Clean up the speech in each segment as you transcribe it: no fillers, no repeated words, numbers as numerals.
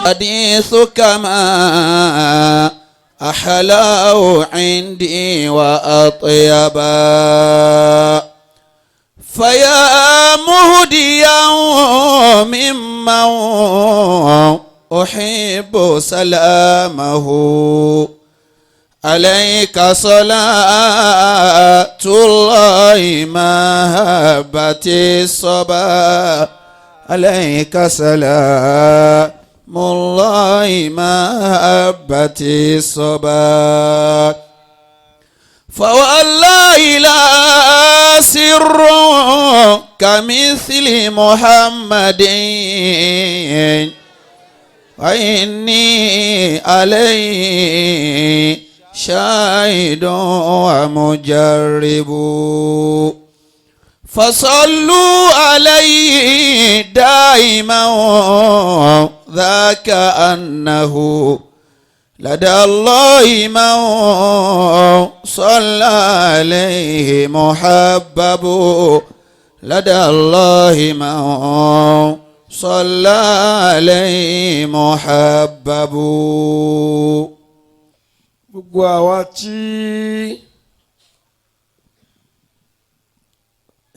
حديثك ما أحلاه عندي وأطيبا فيا مهديا ممن أحب سلامه عليك صلاة الله محبة الصبا عليك سلام الله محبة الصبا فوالله لا سر كمثل محمد وإني عليه شاهد ومجرب فصلوا عليه دائما ذاك أنه لدى الله من صلى عليه محبب لدى الله من صلى عليه محبب. gbogbo àwa tí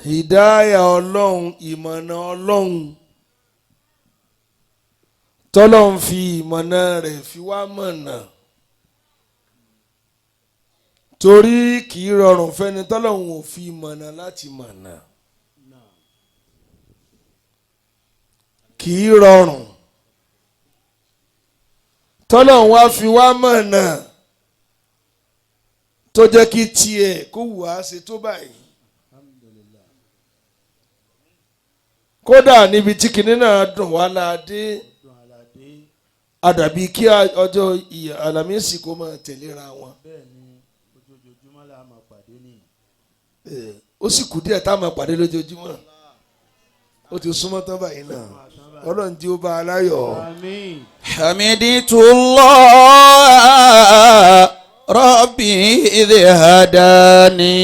hìdáyà ọlọ́run ìmọ̀nà ọlọ́run tọ́lọ́run fi ìmọ̀nà rẹ̀ fi wá mọ̀nà torí kì í rọrùn fẹ́ni tọ́lọ́run ò fi mọ̀nà láti mọ̀nà kì í rọrùn tọ́lọ́run wá fi wá mọ̀nà tó jẹ́ kí tiẹ̀ kó wù á ṣe tó báyìí. kódà níbi tí kinní náà dùn wá láadé àdàbí kí ọjọ́ àlàmísì kó máa tẹ̀léra wọn. ó sì kù díẹ̀ tá a máa pàdé lójoojúmọ́ ó ti súnmọ́ tán báyìí náà ọlọ́run tí ó bá a láyọ̀. hamidullah rabbi idh hadani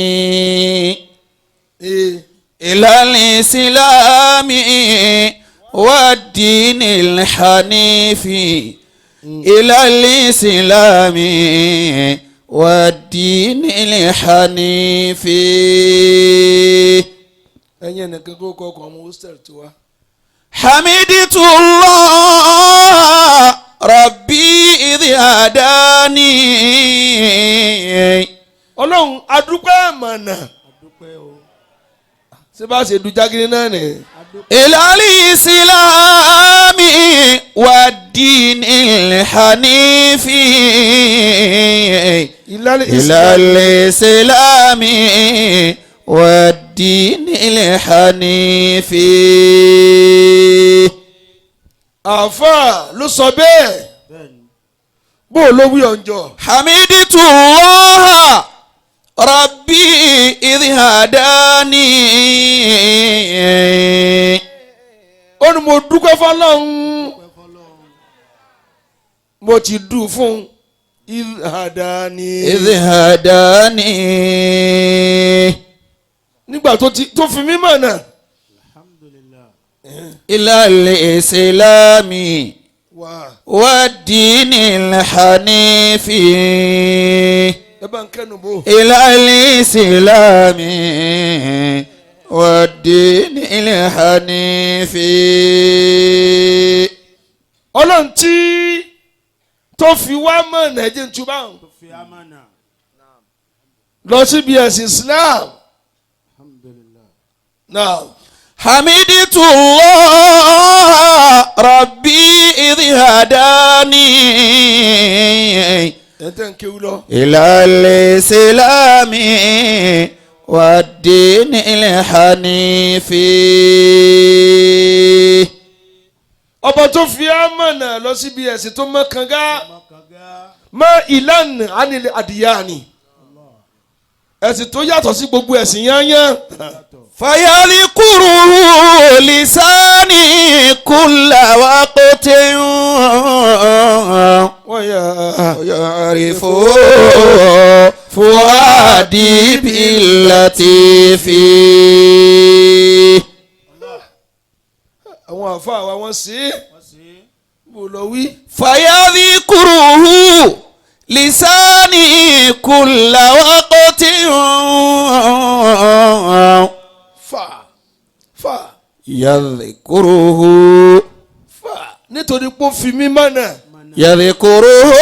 إلى الإسلام والدين الحنيف إلى الإسلام والدين الحنيف. ẹ̀yin ẹnìkan kó kọ́ ọkọ̀ ọmọ hostel tó wá. حمدت الله ربي إذ هداني. ọlọ́run adúpẹ́ mọ̀nà. ṣé bá ṣe dùjágiri náà nì. ìlàlí ìsìlámì wà dínì hànífì. ìlàlí ìsìlámì wà dínì hànífì. àfà ló sọ bẹ́ẹ̀ bó ló wí ọ̀njọ́. hamiditu Allah Rabbi idh hadani. ó ní mo dúpẹ́ fọlọ́run mo ti dùn fún idh hadani. idh hadani. nígbà tó fi mí mọ̀nà. alhamdulillah. ilal islami wa dinil hanifi. إلى الإسلام والدين الحنيف. ọlọ́run tí tó fi wá mọ̀nà ẹ̀jẹ̀ ń túbà lọ síbi ẹ̀sìn Islam. حمدت الله ربي إذ هداني. إلى الإسلام والدين الحنيف. ọba tó fi amọ̀nà lọ síbi ẹ̀sìn tó mọ́ kànga mọ́ ìlànà ànilẹ̀ àdìyàní ẹ̀sìn tó yàtọ̀ sí gbogbo ẹ̀sìn yányán. فيذكره لساني كل وقت ويعرف فؤادي بالتي فيه. àwọn àfáà wa wọ́n ṣe é بولوي فيذكره لساني كل وقت فا يذكره nítorí pé ó fi mí mọ́nà. يذكره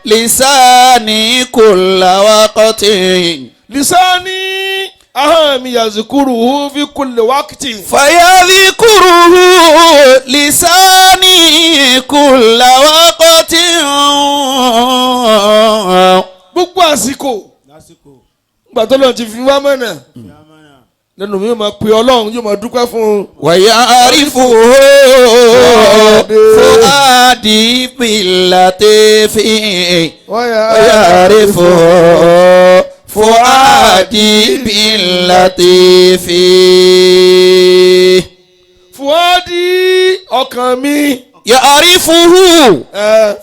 لساني كل وقت lisani ahami yazikuruhu fi kulli waqti. فيذكره لساني كل وقت gbogbo àsìkò gbàtọ́ lọ́n ti fi wá mọ́nà lẹ́nu mi yóò máa pe ọlọ́run yóò máa dúpẹ́ fún un. ويعرفه فؤادي باللطيف ويعرفه فؤادي باللطيف Fuadi ọkàn mi. يعرفه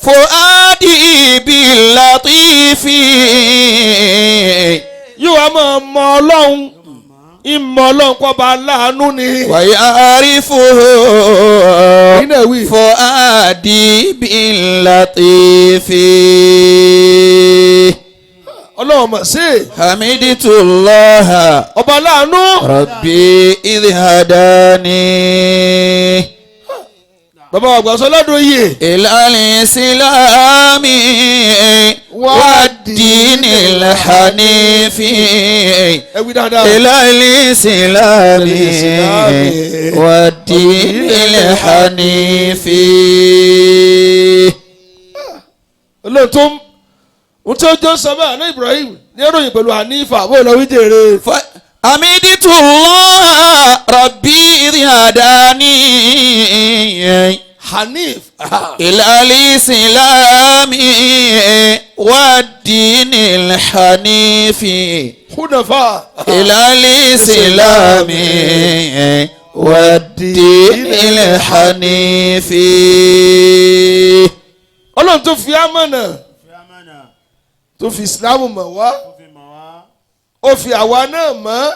فؤادي باللطيف yóò wá máa mọ ọlọ́run ìmọ̀ ọlọ́run kọ́ bá láàánú ni. ويعرفه فؤادي باللطيف ọlọ́run mà ṣe. حمدت الله ọba láàánú. ربي إذ هداني bàbá àgbà sọ lọ́dún yìí. إلى الإسلام والدين الحنيف ẹ wí dáadáa. إلى الإسلام والدين الحنيف olóòtú tó ń jọ sábà ní Ibrahim ní ẹrọyìn pẹ̀lú Hanifa bó lọ wí jèrè. حمدت الله ربي إذ هداني Hanif. إلى الإسلام والدين الحنيف Hunafa. إلى الإسلام والدين الحنيف ọlọ́run tó fi amọ̀nà tó fi Islam mọ̀ wá ó fi àwa náà mọ̀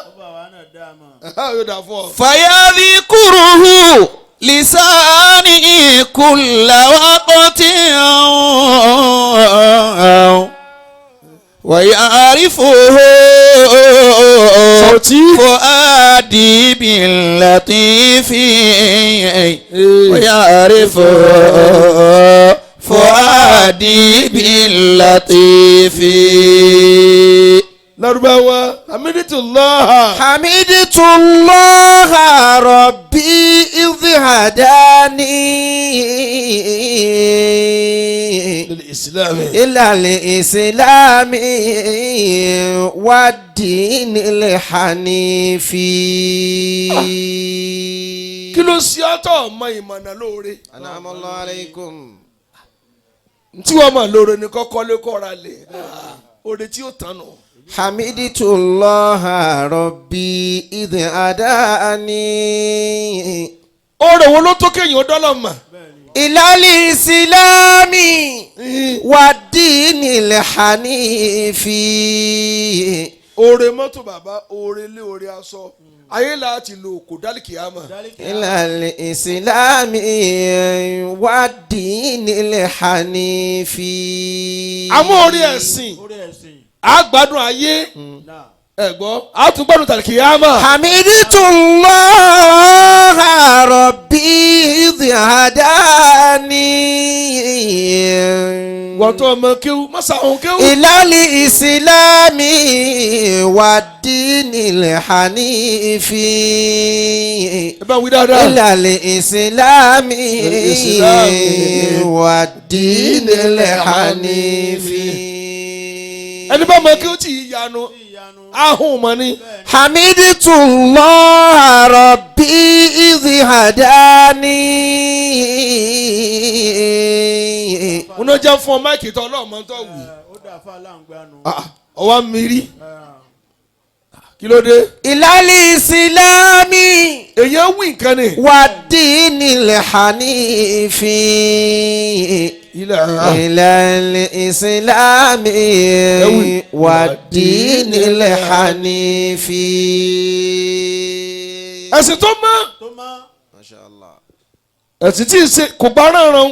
yóò dà fún ọ. فيذكره لساني كل وقت ويعرفه فؤادي باللطيف ويعرفه فؤادي باللطيف Lárúbáwá Hamidullah. حمدت الله ربي إذ هداني للإسلام. إلى الإسلام والدين الحنيف kí ló ṣe àtọ̀ ọmọ ìmọ̀nà lóore. أنعم الله عليكم tí wọ́n mọ̀ lóore ni kọ́kọ́ lé kọ́ra lè oore tí ó tán nù. حمدت الله ربي إذ هداني oore wo ló tó kéèyàn ó dọ́lọ̀ mọ̀. إلى الإسلام والدين الحنيف oore mọ́tò bàbá oore lé oore aṣọ ayé láti lo kò dálìkì àmọ́. إلى الإسلام والدين الحنيف àmọ́ orí ẹ̀sìn àgbàdùn ayé ẹ̀gbọ́n àtúgbàdùn tàlìkì àmọ́. حمدت الله ربي إذ هداني wọ́n tó ọmọ kéwú mọ́sá òun kéwú. إلى الإسلام والدين الحنيف ẹ bá wí dáadáa. إلى الإسلام والدين الحنيف ẹni bá mọ kéwú tí ì yanu ahùn mọ́ ni. حمدت الله ربي إذ هداني wọn náà jẹ́ fún ọ máìkì tó ọlọ́ọ̀mọ́ tó wù. ọwọ́ mi rí kí ló dé. إلى الإسلام èyàn wí nǹkan ni. والدين الحنيف إلى الإسلام والدين الحنيف ẹ̀sìn tó mọ́. ما شاء الله ẹ̀sìn tí ì ṣe kò bá ránran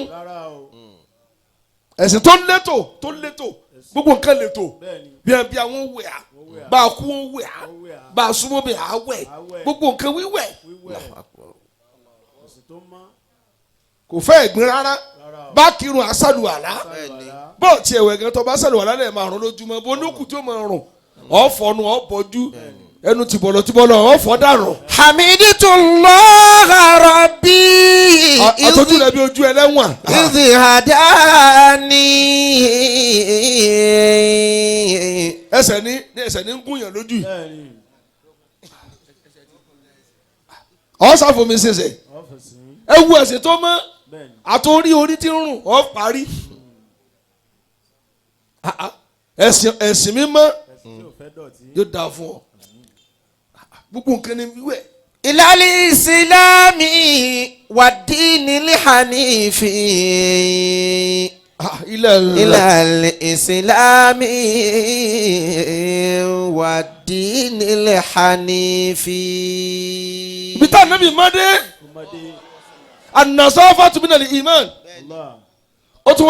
ẹ̀sìn tó létò gbogbo nǹkan létò bí àwọn wẹ̀ á bá a kú ó wẹ̀ á bá a súnmọ́ bí a wẹ̀ gbogbo nǹkan wíwẹ̀ kò fẹ́ ẹ̀gbin rárá bá kírun àṣàlùwàlá bọ́ọ̀ tí ẹ̀wẹ̀ gan tó bá ṣàlùwàlá lẹ́ẹ̀ máa rún lójúmọ́ bó lókùn tí ó máa rùn ọ̀fọ̀nù ọ̀bọ̀jú ẹnu tìbọ̀lọ̀ ọ̀fọ̀ dànù. hamidullah rabbi. àtọ́jú rẹ̀ bí ojú ẹlẹ́wọ̀n. ìdí hadani. ẹsẹ̀ ní ń gúnyàn lójú yìí. ọ̀sàfòmí ṣẹṣẹ ewu ẹ̀sìn tó mọ́ àtòrí orí tí ń rùn ọ̀ parí. ẹ̀sìn mímọ́ yóò dáa fún ọ gbogbo nǹkan ní wíwẹ̀. ilal islami wa dinil hanifi. ilal islami wa dinil hanifi. ibi tá a nàbì mọ́dé an-nasafatu minal iman ó tún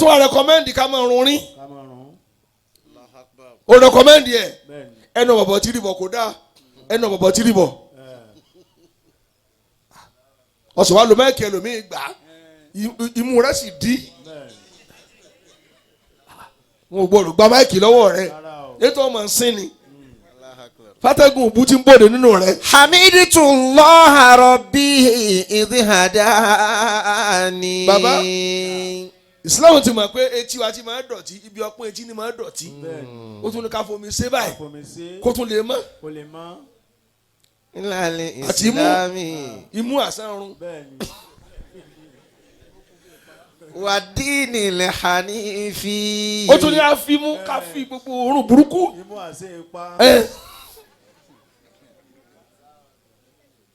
wá rẹkọmẹ́ndì ká máa rún rí ó rẹkọmẹ́ndì ẹ̀ ẹnu bọ̀bọ̀ tí rí bọ̀ kò dáa ẹnu bọ̀bọ̀ tí rí bọ̀ ọ̀sùn wa lo mẹ́ẹ̀kì ẹlòmíì gbà imú rẹ̀ sì dí wọn ò gbọdọ̀ gba máìkì lọ́wọ́ rẹ̀ ètò ọmọ nsìn ni fàtẹ́gùn òbú ti ń bòde nínú rẹ̀. hamidullah rabbi idh hadani. bàbá ìsìláàmù ti mọ̀ pé etí wa ti máa dọ̀tí ibi ọpọ́n etí ni máa dọ̀tí ó tún ní ká fomi ṣe báyìí kó tún lè mọ́ àti imú àsánrun. wa dinil hanifi. ó tún ní àfimú ká fi gbogbo òórùn burúkú.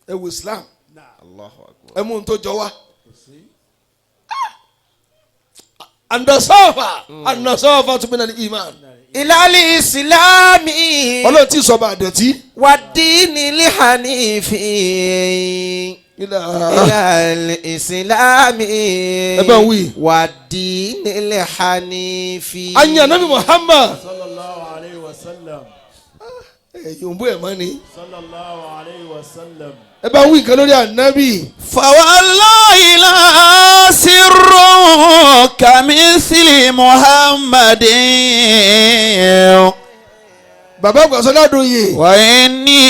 ẹ wo Islam ẹ mú un tó jọ wá. an-nasafa tu minal iman. ilal islami. ọlọ́run tí sọba àdọ̀tí. wa dinil hanifi. ilal islami. ẹ bá wí. wa dinil hanifi. anya nabi Muhammad. sallallahu alayhi wa sallam. yòǹbó ẹ̀ mọ́ ni. sallallahu alayhi wa sallam. ẹ bá wí nǹkan lórí ànábì. fawallahi la sirru kamithli Muhammadin. bàbá gbàsọ́ládùn yìí. wa inni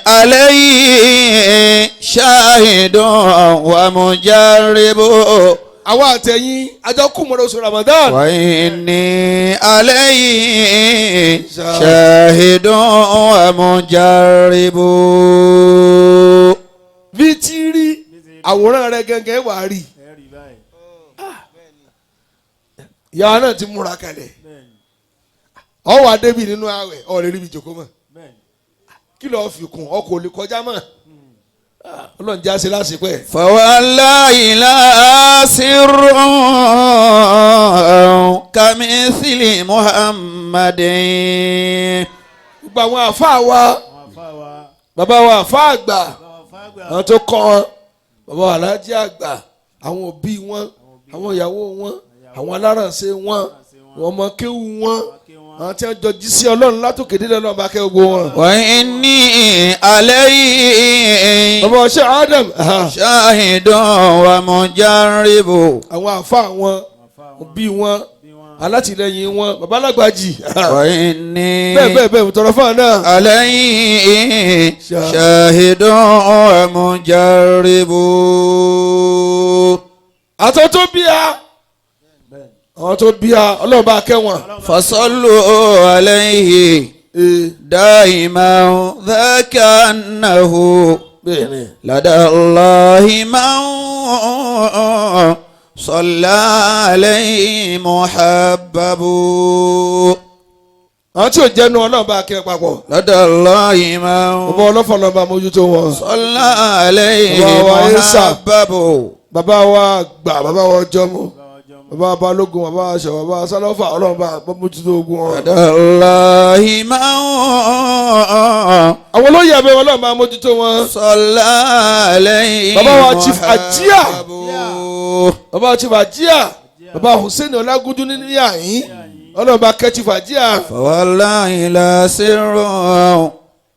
alayhi shahidun wa mujarribu. àwa àtẹ̀yìn àjọ kùmọ̀rọ̀ oṣù Ramadan. wa inni alayhi shahidun wa mujarribu. bí tí rí àwòrán rẹ gẹ́gẹ́ wà á rí. ìyá náà ti múra kalẹ̀. ọ wà débi nínú àwẹ̀ ọ lè rí ibi jòkó mọ́. kí lọ́ọ́ fi kún ọkọ̀ ò lè kọjá mọ́. ọlọ́run já sí lásìkò ẹ̀. fawallahi la sirru kamithli Muhammadin. gbogbo àwọn àfáà wa bàbá wa àfáà àgbà àwọn tó kọ́ wọn bàbá wa aláàjì àgbà àwọn òbí wọn àwọn ìyàwó wọn àwọn alárànṣe wọn àwọn ọmọ kéwù wọn àwọn tí wọn jọ jí sí ọlọ́run látòkè délẹ̀ náà bá kẹ́ gbogbo wọn. wa inni alayhi bàbá wa ṣe Adam shahidun wa mujarribu. àwọn àfáà wọn òbí wọn alátìlẹ́yìn wọn bàbá alágbàjì. wa inni bẹ́ẹ̀ tọrọ fún àná. alayhi shahidun wa mujarribu. àtọ́ tó bí a àwọn tó bí a ọlọ́run bá kẹ́ wọn. fasallu alayhi daiman dhaka annahu lada Allahi man salla alayhi muhabbabu. àwọn tí ò jẹ́nu ọlọ́run bá kẹ́ papọ̀. lada Allahi man bàbá ọlọ́fọ̀ lọ́ba mójútó wọn. salla alayhi Bàbá wa Isa. muhabbabu. bàbá wa gbà bàbá wa jọmọ bàbá balógun bàbá aṣọ bàbá sálọ́fà ọlọ́run bá mójútó ogun wọn. Allahi máa àwọn olóyè abẹ́ wọn ọlọ́run bá mójútó wọn. sọlá lẹ́yìn bàbá wa chief ajia bàbá wa chief ajia bàbá Hussein Ọlágúnjú ní yàyín ọlọ́run bá kẹ́ chief ajia. wallahi la sirru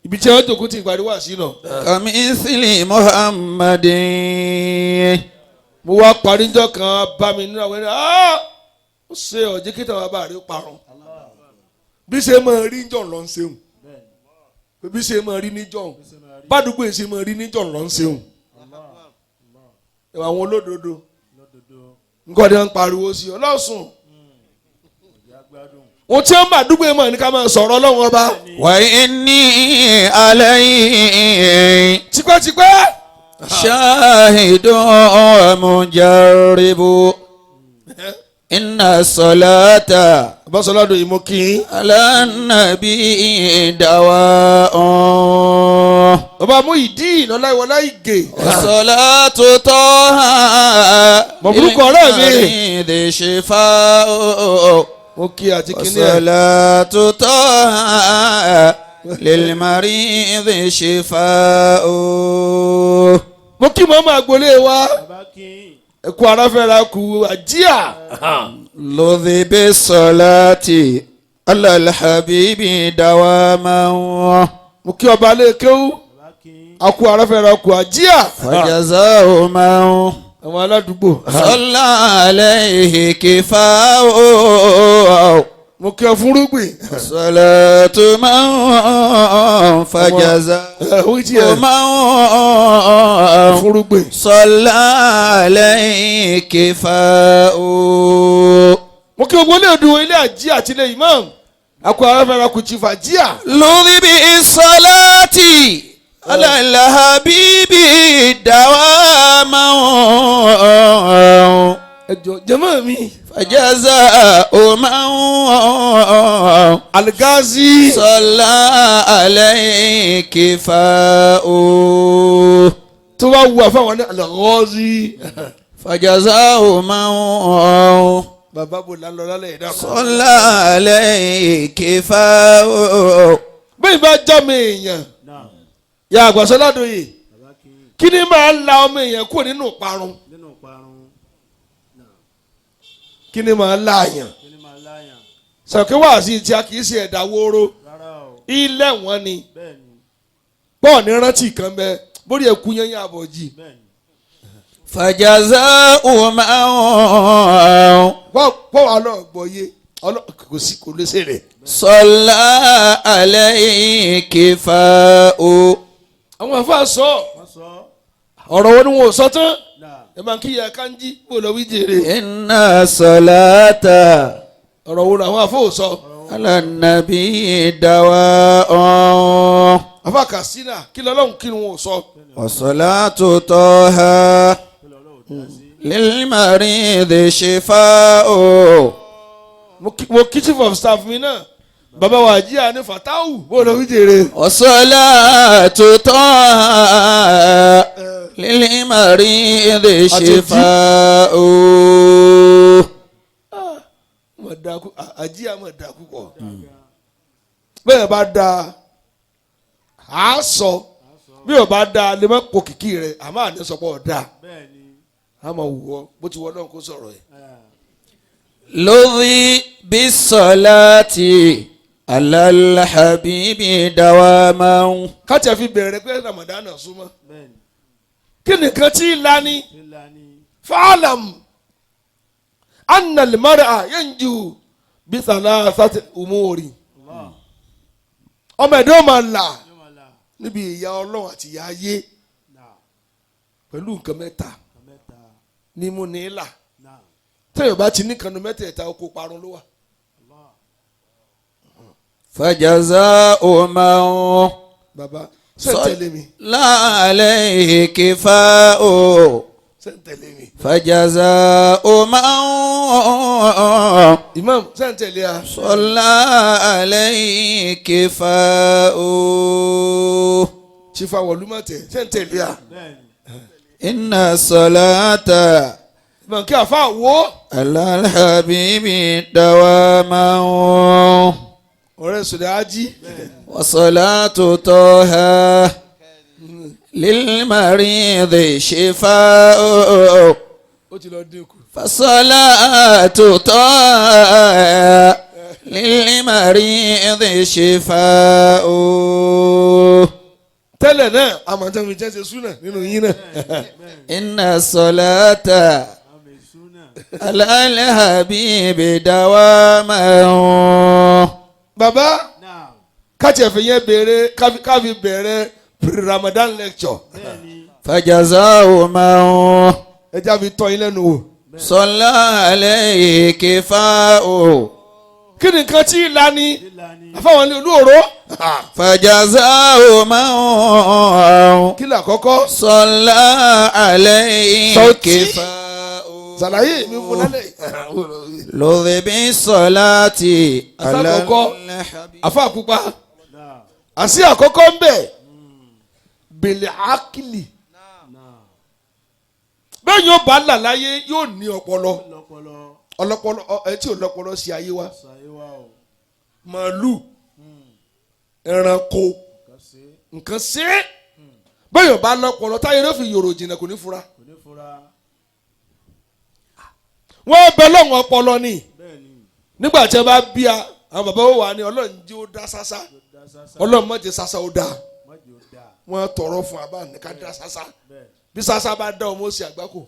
ibi tí wọ́n jòkó ti ìparí wà sí náà. kamisili Muhammadin. mo wá parí njọ́ kan bá mi nínú àwọn ẹni ó ṣe ọ̀jẹ́ kí tàwọn bá rí parun bí ṣe máa rí njọ́ lọ́n ṣeun bí ṣe máa rí níjọ́ bádùúgbò ṣe máa rí níjọ́ lọ́n ṣeun àwọn olódodo nǹkan ni wọ́n ń pariwo sí ọlọ́sùn wọ́n tí wọ́n bá dúgbò mọ̀ ní ká máa sọ̀rọ̀ ọlọ́run ọba. wa inni alayhi tipẹ́tipẹ́. shahidu mujarribu inna salata abasọládùn yìí mo kí i. ala nabi dawa'un bàbá mú ìdí ìlọlá ìwọlá ìgè. salatu taha Mọ̀bùrúkọ ọ̀rẹ́ mi. de shifa'u mo kí àti kíní ẹ̀. salatu taha lil maridi shifa'u. mo kí mọ́mọ́ àgbọ̀lé wa ẹ̀kú aráfẹ́ra kù àjíà. لذ بالصلاة على الحبيب دواما mo kí ọba alẹ́ kéwú àkú aráfẹ́ra kù àjíà. فجزاه من àwọn aládùúgbò. صلى عليه كفاء mo kí ọ fún rúgbìn. صلاة من فجزاه من fún rúgbìn. صلى عليه كفاء. mo kí gbogbo ilé ìdúró ilé àjíà àti ilé imam àkú aráfẹ́ra kù chief àjíà. لذ بالصلاة على الحبيب دواما ẹjọ jẹmọ mi. فجزاء من Algazi. صلى عليه كفاء. tó bá wù àfáwọn ní Algazi. فجزاء من bàbá bò lálọ́ lálẹ́ ìdá kan. صلى عليه كفاء. bẹ́ẹ̀ bá já mi èèyàn yà àgbàsọ ládòye kí ni máa ń la ọmọ èèyàn kúrò nínú ìparun kí ni máa ń la àyàn sọ̀kè wá sí tí a kì í ṣe ẹ̀dá wóró ilé wọn ni pọ̀ ní rántí kan bẹ́ẹ̀ bórí ẹ̀kú yẹn yẹn àbọ̀jì. فجزاء من pọ̀ wà lọ́ọ̀ gbọ́yé kò sí kò lè ṣe rẹ̀. صلى عليه كفاء. àwọn àfa sọ ọ̀rọ̀ wo ni wọn ò sọ tán ẹ máa ń kíyà kanjí kó lọ wí jèrè. إن الصلاة ọ̀rọ̀ wo ni àwọn àfa ò sọ. على النبي دواء àfa kàsínà kí lọ́lọ́run kí ni wọn ò sọ. وصلاة طه للمريض شفاء. mo kí chief of staff mi náà bàbá wa jíà ní Fatahu kó lọ wí jèrè. وصلاة طه للمريض شفاء. àjíà mọ̀ dákú kọ̀ bẹ́ẹ̀ bá da a sọ bí o bá da lè má kó kìkì rẹ̀ àmọ́ àní sọ pé ọ̀ da àmọ́ wù ọ́ bó ti wọ́n náà kó sọ̀rọ̀ yẹn. لذ بالصلاة على الحبيب دواما. káàtì àfi bẹ̀rẹ̀ pé Ramadan náà súnmọ́ kí nìkan tí ì lani fa'alam anna al-mar'a yanju bi thalathati umuri ọmọ ẹ̀dá ó máa là níbi ìyà Ọlọ́run àti ìyà ayé pẹ̀lú nǹkan mẹ́ta ní mú ní là tẹ́yọ̀ bá ti ní kanu mẹ́tẹ̀ẹ̀ta oko parun ló wà. فجزاء من bàbá sẹ́ńtẹ̀lé mi صلى عليه كفاء. sẹ́ńtẹ̀lé mi. فجزاء من Imam sẹ́ńtẹ̀lé a. صلى عليه كفاء. chifa wọlúmọ̀tẹ̀ sẹ́ńtẹ̀lé a. إن الصلاة mọ̀ kí àfa wo. على الحبيب دواما ọ̀rẹ́ sọ̀dọ̀ ají. وصلاة طه للمريض شفاء ó ti lọ dínkù. فصلاة طه للمريض شفاء. tẹ́lẹ̀ náà àmọ̀tán mi jẹ́ ṣe súnà nínú yín náà. إن الصلاة على الحبيب دواما. bàbá káàtì ẹ̀fẹ̀ yẹn béèrè káfi bẹ̀rẹ̀ pre-Ramadan lecture. فجزاء من ẹ jáfi tọ́ yín lẹ́nu wò. صلى عليه كفاء. kí ni nǹkan tí ìlà ni àfáwọn ilé olóòró. فجزاء من kí ni àkọ́kọ́. صلى عليه Sauti. كفاء. sàlàyé mi fún lálẹ́. لذ بالصلاة على àkọ́kọ́ الحبيب. àfa pupa àṣì àkọ́kọ́ ń bẹ̀ bèlè ákìlì bẹ́ẹ̀ yóò bá là láyé yóò ní ọpọlọ ọlọpọlọ ẹtí ò lọpọlọ sí ayé wa màálù ẹranko nǹkan ṣe bẹ́ẹ̀ yóò bá lọpọlọ táyé ló fi yòrò jìnnà kò ní fura wọ́n bẹ lọ́wọ́ ọpọlọ ni nígbà tí a bá bí a àwọn bàbá wo wà ní ọlọ́run jí ó dá sásá ọlọ́run má jẹ́ sásá ó dá wọ́n tọrọ fún abá ní ká dá sásá bí sásá bá dá ọmọ ó sì àgbákò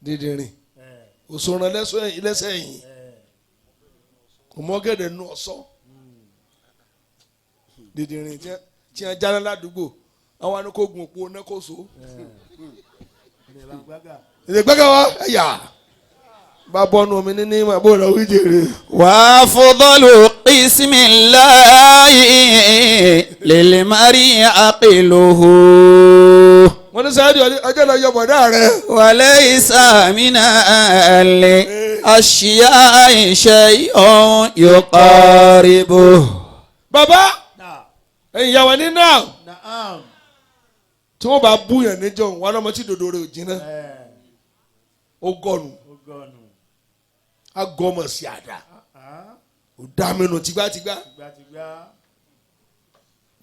dídìrín òṣòro lẹ́sẹ̀ ẹ̀yìn òmọ́gẹ́dẹ̀ nù ọ̀sọ́ dídìrín tí wọ́n jáde ládùúgbò àwọn anìkógun òpó nẹ́kọ̀ọ́sọ ìdègbẹ́gẹ́ wa ẹ̀yà bá bọ́nu omi ní ìmọ̀ bó lọ wí jèrè. وأفضل قسم الله للمرء عقله. wọ́n ní sáyẹ́dì ọjọ́ lọ yọ bọ̀dá rẹ̀. وليس من الأشياء شيء يقاربه. bàbá ẹ̀yin yàwá ní náà tí wọ́n bá búyàn níjọ́ wọn lọ́mọ tí dòdò rẹ̀ ò jiná ó gọ̀nù agọmọ sí àdá ò dá mẹ́nu tìgbàtìgbà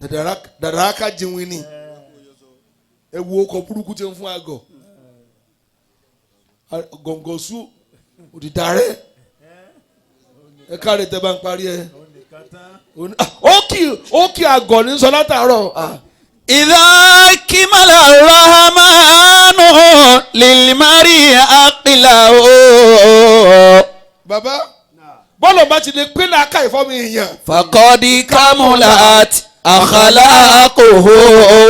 dàdàrà ká jẹun ni ẹ wo ọkọ̀ burúkú tí ń fún àgọ̀ gọ̀ǹgọ̀sù òdìdá rẹ̀ ẹ káre tẹ́ bá ń parí ẹ ó kì àgọ̀ ní sọ látàárọ̀. إذا كمل الرحمن للمرء عقله. bàbá bọ́lọ̀ bá ti lè pín náà ká ìfọ́mi èèyàn. فقد كملت أخلاقه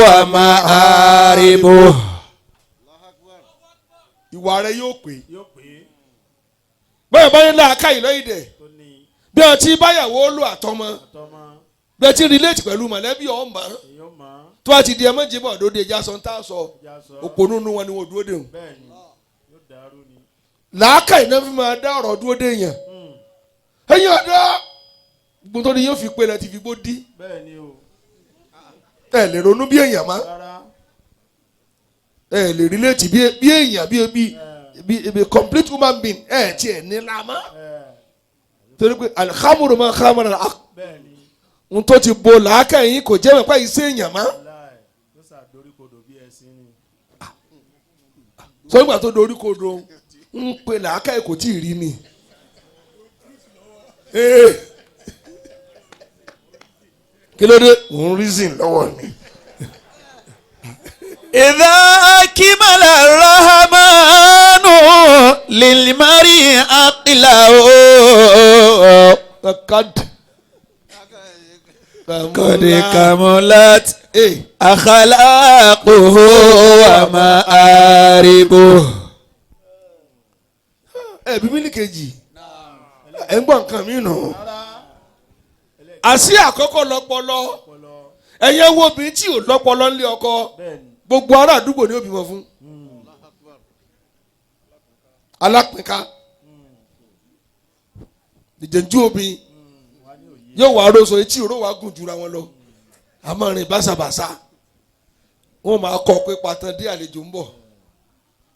ومآربه. ìwà rẹ̀ yóò pé bẹ́ẹ̀ bá ní náà ká ìlọ́yìn dẹ̀ bí ọtí báyàwó lò àtọmọ bí ọtí relate pẹ̀lú mọ̀lẹ́bí ọ̀mọ́ tó a ti di ẹmọ jìbọ lóde ìjà sọ ń tà sọ òpònú nu wọn ni wọn dúró dé wọn. làákà iná fi máa dá ọ̀rọ̀ dúró dé yẹn ẹ̀yin ọ̀dọ́ gbọ́dọ̀ ni yóò fi pé láti fi gbó dí ẹ lè ronú bí èèyàn má ẹ lè relate bí èèyàn bí complete human being ẹ tiẹ̀ ní lámá torí pé alihamuru máa hamara la n tó ti bo làákà yín kò jẹ́ mẹ́pà yìí sí èèyàn má. sọ́gbà tó dorí kodo ń pe làákà yìí kò tí ì rí ni. kí ló dé òun reason lọ́wọ́ mi. إذا كمل الرحمن للمرء عقله. قد كملت أخلاقه ومآربه. bíbélì kejì ẹ ń gbọ́ nǹkan mi nù. àṣì àkọ́kọ́ lọ́pọlọ ẹ̀yẹ wo obìnrin tí ò lọ́pọlọ ńlé ọkọ gbogbo ará àdúgbò ni ó bímọ fún. alápínká ìjẹ̀njú obìnrin yóò wá aróso etí òró wá gùn jura wọn lọ àmọ́ rìn báṣabàṣá wọn máa kọ pé pàtàn dé àlejò ń bọ̀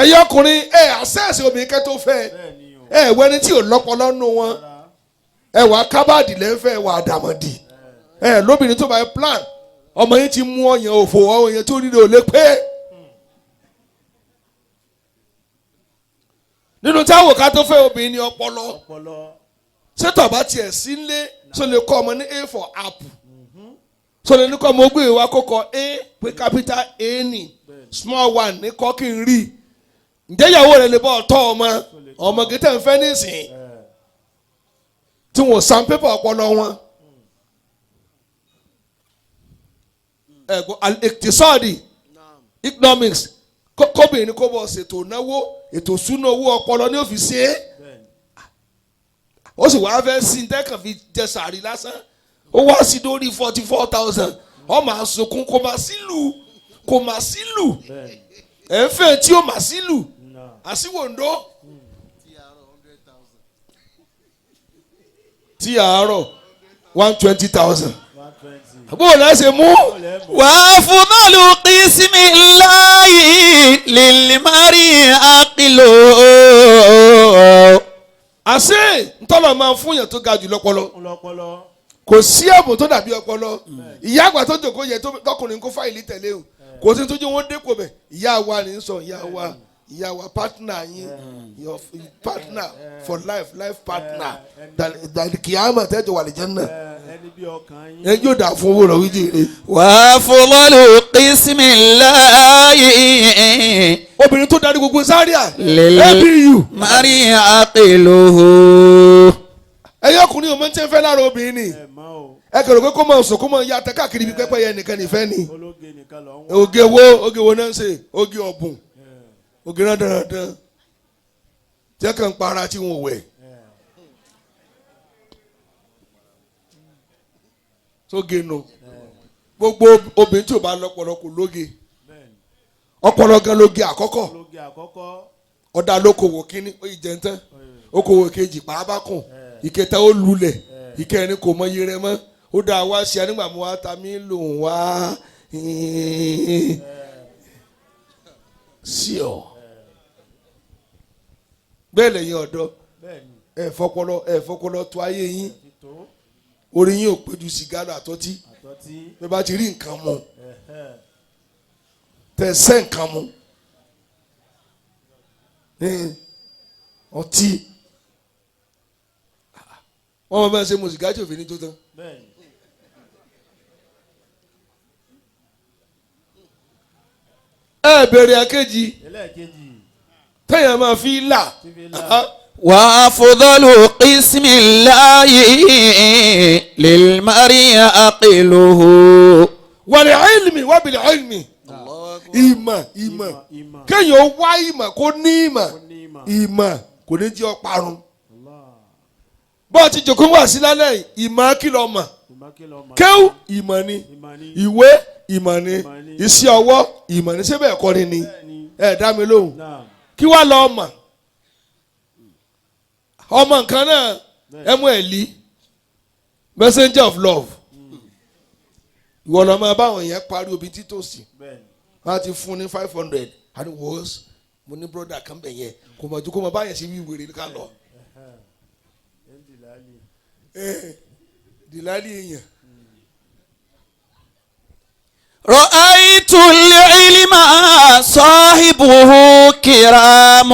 ẹ̀yin ọkùnrin àṣẹ́ẹ̀sì obìnrin kẹ́ tó fẹ́ wẹ́ni tí ò lọ́pọlọ nù wọn wà kábàdì lẹ́fẹ̀ẹ́ wà àdàmọ̀dì lóbìnrin tó bá yẹ plan ọmọ yẹn ti mú ọyàn òfò ọyàn tó rírẹ ò lè pé nínú táwọn ká tó fẹ́ obìnrin ní ọpọlọ ṣètò àbá tiẹ̀ sí nílé tó lè kọ́ ọmọ ní A for apple tó lè ní kọ́ ọmọ ogbè wa kókọ A pé capital A ní small one ní kọ́ kí n rí ǹjẹ́ ìyàwó rẹ̀ lè bọ́ ọ̀tọ́ ọmọ gẹ́tẹ̀ ń fẹ́ nísìn tí wọ́n san pépà ọpọlọ wọn. Al-Iqtisadi economics kóbìnrin kó bọ̀ ṣètò náwó ètò ìṣúná owó ọpọlọ ní òfìsí ó sì wáá fẹ́ sí tẹ́kàn fi jẹ sàárì lásán ó wá sí lórí 44,000 ọmọ àsokùn kò má sílù ẹ̀ ń fẹ́ tí ó má sílù àsíwòndó tí àárọ̀ 120,000 bó o lẹ́sẹ̀ mú. wà á fún bọ́ọ̀lù qismillahi lilmari aqilo. àṣé ntọ́lọ̀ máa ń fún yàn tó ga jù lọ́pọlọ kò sí ẹ̀bùn tó dàbí ọpọlọ ìyá àgbà tó jòkó yẹ tọkùnrin kó fáìlì tẹ̀lé o kò sí tó jẹ́ wọ́n dé kò bẹ̀ ìyá wa ní sọ ìyá wa partner yín your partner for life partner dàlìkìyàmà tẹ́jọ wà lè jẹ́ náà ẹ yóò dà fún owó rẹ̀ wíjì. wà á fọlọ́lù qismillahi. obìnrin tó darí gbogbo sáríà lil mari aqiluhu. ẹyọ ọkùnrin ọmọ tí ń fẹ́ lára obìnrin ni ẹ kẹrò pé kó máa sọ kó máa ya tẹ káàkiri bí pẹ́pẹ́ yẹn nìkan nìfẹ́ ni oge wo náà ń ṣe oge ọ̀bùn oge náà dandan tí ẹ kàn ń para tí wọn ò wẹ̀. sóge nù gbogbo obìnrin tí ò bá lọ́pọlọ kò lóge ọpọlọ gan lóge àkọ́kọ́ ọ̀dà lókòwò kínní ó yìí jẹ́ ń tán okòwò kejì pàápàá kùn ìkẹta ó lulẹ̀ ìkẹrin kò mọ iye rẹ mọ́ ó dá wa ṣe anígbà mú wa ta mí lòun wá sí ọ bẹ́ẹ̀ lẹ́yìn ọ̀dọ́ ẹ fọpọlọ tó ayé yín orí yín ò péjú sìgá àtọ́tí bẹ́ẹ̀ bá ti rí nǹkan mu tẹ̀sẹ̀ nǹkan mu ọtí wọ́n máa ń ṣe mùsìgá tí òfin ní tó tán. ẹ bèrè àkejì téèyàn máa fi là. wà á fọlọ́lù qismillahi lilmari aqiluhu. wal ilmi wa bil ilmi ìmọ̀ kéèyàn wá ìmọ̀ kó ní ìmọ̀ kò ní jẹ́ ọparun. bọ́ọ̀ ti jòkó wá sí lálẹ́ ìmọ̀ kìlọ̀ mọ̀ kéwù ìmọ̀ ni ìwé ìmọ̀ ni iṣẹ́ ọwọ́ ìmọ̀ ni síbẹ̀ ẹ̀kọ́ ni ẹ̀ dá mi lóhùn kí wàá lọ ọmọ nǹkan náà ẹ mú ẹ̀ lí messenger of love ìwọ lọ máa báwọn yẹn parí obi títòsí wọ́n á ti fún ní 500 àti wọ́ọ́sì mo ní broda kan bẹ̀ yẹn kò mọ̀ ju kó mọ̀ báyẹn sí wíwèrè ká lọ. dìlálì èèyàn. رأيت العلم صاحبه كرام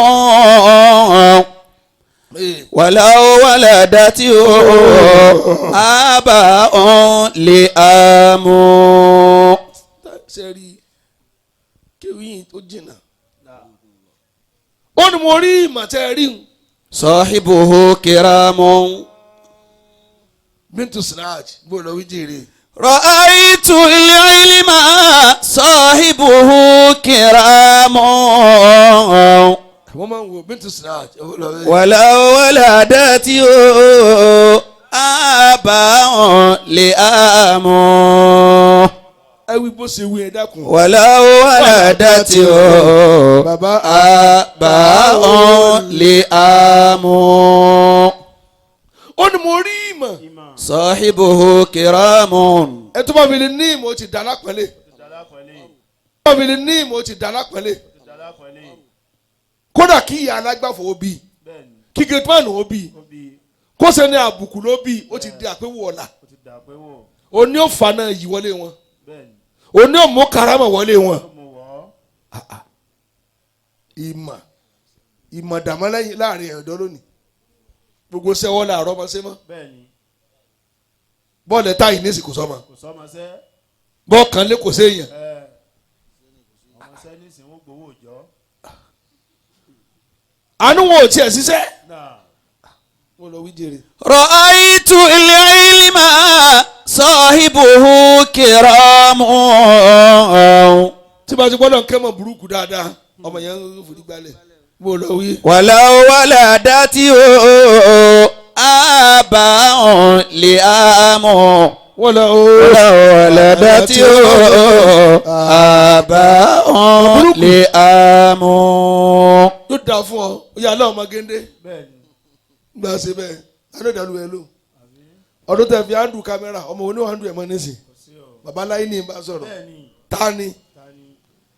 ولو ولدته آباء لئام. sẹ́rí kéwìn tó jìnnà ó ní mo rí ìmọ̀tẹ́ rí un. صاحبه كرام. Bintu Sinaj gbọ́dọ̀ wí jèrè. رأيت العلم صاحبه كرام wọ́n máa ń wo Bintu Sinaj. ولو ولدته آباء لآم ẹ wí bó ṣe wí ẹ dákun. ولو ولدته bàbá آباء لآم ó ní mo rí ìmọ̀. صاحبه كرام ẹ tó bá fi lè ní ìmọ̀ ó ti dà lápẹ́lẹ́. tó bá fi lè ní ìmọ̀ ó ti dà lápẹ́lẹ́. kódà kí ìyá alágbàfọ̀ ó bí kí gateman ó bí kó sẹ́ni àbùkù ló bí ó ti di àpéwò ọ̀la. òní ò fa náà yí wọlé wọn. òní ò mú karama wọlé wọn. ìmọ̀ dàmọ́ láàrin ẹ̀dọ́ lónìí gbogbo sẹ́wọ́ làárọ̀ ọmọ sẹ́mọ́ bọ́ọ̀lù ẹ̀ta yìí nẹ́sì kò sọ́mọ bọ́ọ̀ kan lé kò séèyàn. àánú wọn ò tiẹ̀ ṣiṣẹ́. wọ́n lọ wí jèrè. رأيت العلم صاحبه كرام tí bá ti gbọ́dọ̀ kẹ́mọ̀ burúkú dáadáa ọmọ yẹn ń forí gbalẹ̀ mo lọ wí. ولو ولدته آباء لآم ولو ولدته آباء لآم. yóò dáa fún ọ ìyá aláwọ̀ ọmọ géńdé gbà ṣe bẹ́ẹ̀ adódàlú ẹ lò ọdún tẹ̀ fi handle kámẹ́rà ọmọ oní handle ẹ̀ mọ́ nísìn bàbá láyé ní ìbá sọ̀rọ̀ ta ni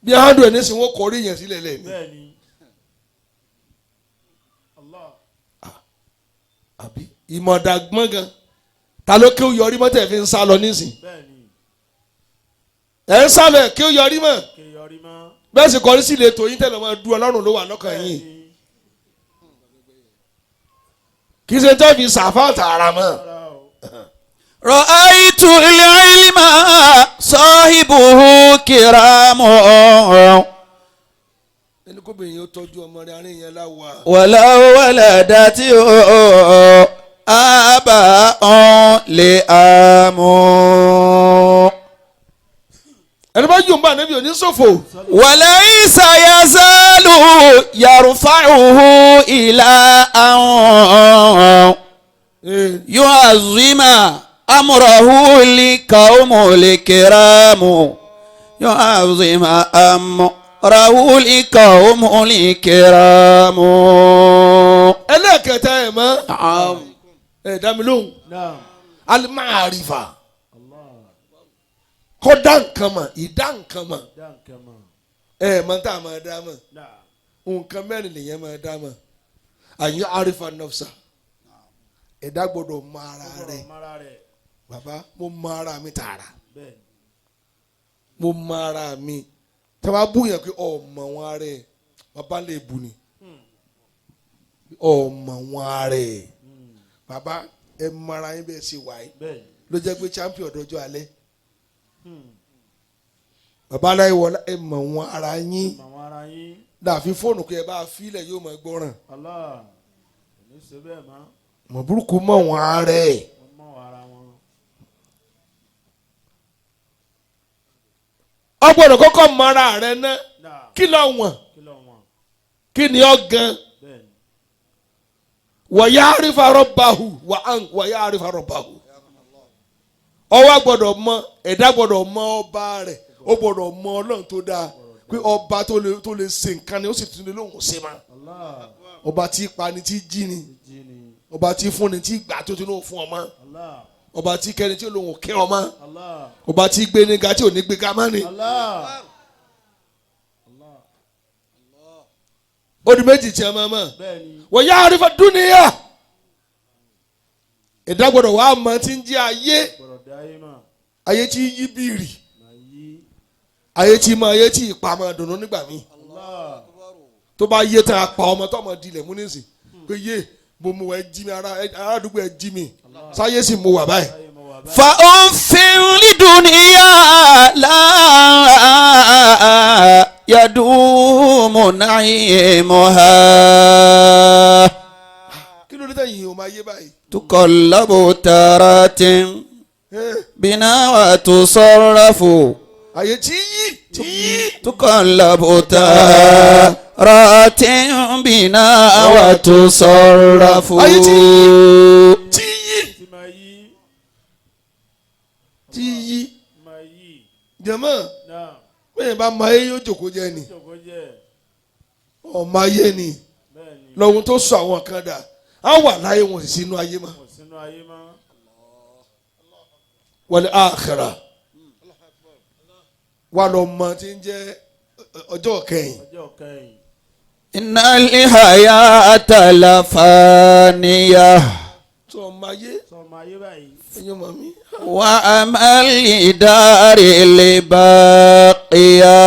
bí handle ẹ̀ nísìn wọ́n kọrí yẹn sílẹ̀ lẹ́ni. àbí ìmọ̀dà gbọ́n gan ta ló kí ó yọrí mọ́ tẹ̀ fi ń sá lọ nísìn ẹ̀ ń sá lọ ẹ̀ kí ó yọrí mọ́ bẹ́ẹ̀ sì kọrí sí ilé tòyín tẹ̀lé ọmọ dúró ọlọ́run ló wà lọ́kàn yín kì í ṣe tẹ́ fi sàfà tààrà mọ́. رأيت العلم صاحبه كرام ẹni kó bẹ̀yìn ó tọ́jú ọmọ rẹ̀ àárín yẹn láwa. ولو ولدته آباء لآم. ẹni bá yóò bá níbi òní ṣòfò. وليس يزال يرفعه إلى أن يعظم أمره لقوم الكرام يعظم أمره لقوم الكرام. ẹlẹ́ẹ̀kẹta ẹ̀ mọ́ ẹ̀ dá mi lóhùn alimaarifa kọ́ dá nǹkan mọ̀ ìdá nǹkan mọ̀ ẹ̀ mọ̀ tá a máa dá mọ̀ nǹkan mẹ́rin lèyẹn máa dá mọ̀ àyìn arifa nọ́fṣà ẹ̀dá gbọ́dọ̀ mọ ara rẹ̀ bàbá mo mọ ara mi tààrà mo mọ ara mi tí a bá bú yẹn pé ọmọ wọn ara ẹ̀ bàbá lè bù ni ọmọ wọn ara ẹ̀ bàbá ẹ mọ ara yín bẹ́ẹ̀ ṣe wáyé ló jẹ́ pé champion dọjọ́ alẹ́ bàbá aláì wọlé ẹ mọ wọn ara yín dàfi fóònù pé ẹ bá filẹ̀ yóò mọ gbọ́ràn mọ burúkú mọ wọn ara ẹ̀. ọgbọ́dọ̀ kọ́kọ́ mọ ara rẹ ná kí ló wọ̀n kí ni ọ gan wọ̀yá àrífàrọ̀ báhù wọ̀yá àrífàrọ̀ báhù ọwọ́ gbọ́dọ̀ mọ ẹ̀dá gbọ́dọ̀ mọ ọba rẹ̀ ó gbọ́dọ̀ mọ ọlọ́run tó dáa pé ọba tó lè ṣe nǹkan ni ó sì tún lè lóhùn ṣe máa ọba tí pani tí jí ni ọba tí fúnni tí gbà tó tún lóhùn fún ọmọ ọba tí kẹ́ni tí olóhùn kẹ́ ọmọ ọba tí gbé ní ga tí ò ní gbé ga má ni. ó di méjì tí a máa mọ̀ wọ́n yá àrífà dúnìyà ẹ̀dá gbọ́dọ̀ wà á mọ̀ tí ń jẹ́ ayé tí yí bìrì ayé tí mọ ayé tí ìpamọ́ dùnú nígbà míì tó bá yé tán apá ọmọ tó ọmọ dilẹ̀ mú nísìn pé yé mo mú ẹ jí mi ará àdúgbò ẹ jí mi sáyé sì mú wà báyìí. فأنفر لدنيا لا يدوم نعيمها kí ló dé tẹ̀yìn o máa yé báyìí. تقلب تارات بنا وتصرف ayé tí yí. تقلب تارات بنا وتصرف ayé tí yí. tí yí máa yí. jẹ̀mọ́ náà. bẹ́ẹ̀ bá máa yé yóò jòkó jẹ́ ni jókòó jẹ́. ọmọ ayé ni bẹ́ẹ̀ ni. lọ́hun tó sọ àwọn kan dà á wà láyé wọn sì sínú ayé mọ́ kò sínú ayé mọ́. wal akhirah wà lọ mọ tí ń jẹ́ ọjọ́ kẹyìn. ọjọ́ kẹyìn. innal hayata lafaniya tó ọmọ ayé sọmọ ayé báyìí. ẹ̀yin ọmọ mi. wa amali daril baqiya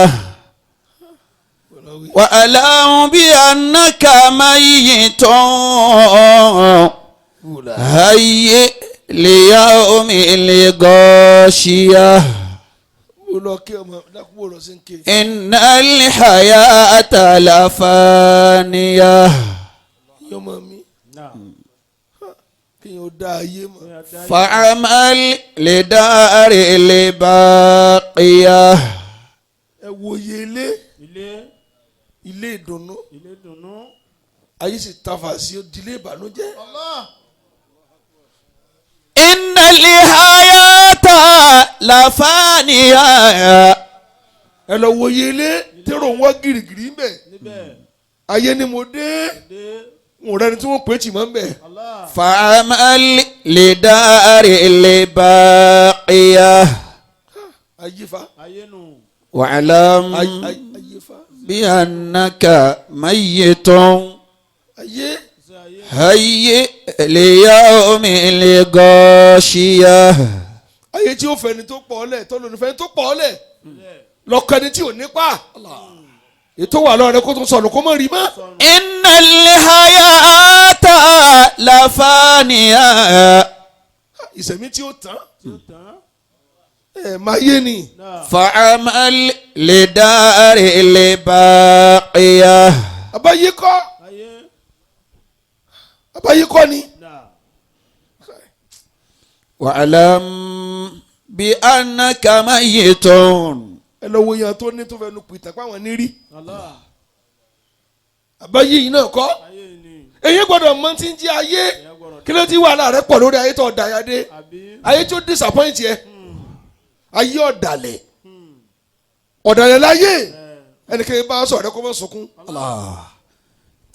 wa alam bi annaka mayyitun hayyi li yawmil ghashiyah mo lọ kí ọmọ dákúbò lọ sí ń ké. innal hayata lafaniya ẹ̀yin ọmọ mi náà. kí n ò dá ayé mọ́. fa'amal lidaril baqiya ẹ wòye ilé ilé. ilé ìdùnnú ilé dùnú. ayé sì tafà sí ìdílé ìbànújẹ́. Allah. innal hayata lafaniya ẹ lọ wòye ilé tẹ́rọ ń wá gírígírí ń bẹ̀. níbẹ̀. ayé ni mo dé dé. n ò rẹni tí wọ́n pè é tì mọ́ ń bẹ̀. Allah. fa'amal lidaril baqiya ayé fa ayé nù. wa'lam ayé fa bi annaka mayyitun ayé ṣe ayé. hayyi li yawmil ghashiyah ayé tí ó fẹ́ni tó pọ̀ ọ́lẹ̀ tó lónìí fẹ́ni tó pọ̀ ọ́lẹ̀ ilé. lọ́kàn ni tí ò nípa ètò wà lọ́rẹ́ kó tó sọnù kó mọ̀ rí mọ́. innal hayata lafaniya ìsẹ̀mí tí ó tán tí ó tán. ẹ̀ máa yé ni. náà. fa'amal lidaril baqiya àbáyé kọ́ ayé. àbáyé kọ́ ni. náà. wa'lam bi annaka mayyitun ẹ lọ wo yan tó ní tó fẹ́ nu pìtà páwọn ní rí. Allah. àbáyé yìí náà kọ́ ayé ni. èyí gbọ́dọ̀ mọ tí ń jí ayé èèyàn gbọ́dọ̀. kí ló ti wà láàrẹ pọ̀ lórí ayé tó ọ̀dà ya dé àbí. ayé tó disappoint yẹ ayé ọ̀dàlẹ̀ ọ̀dàlẹ̀ láyé ẹnikẹ́ni bá sọ̀rọ̀ kó mọ̀ sunkún.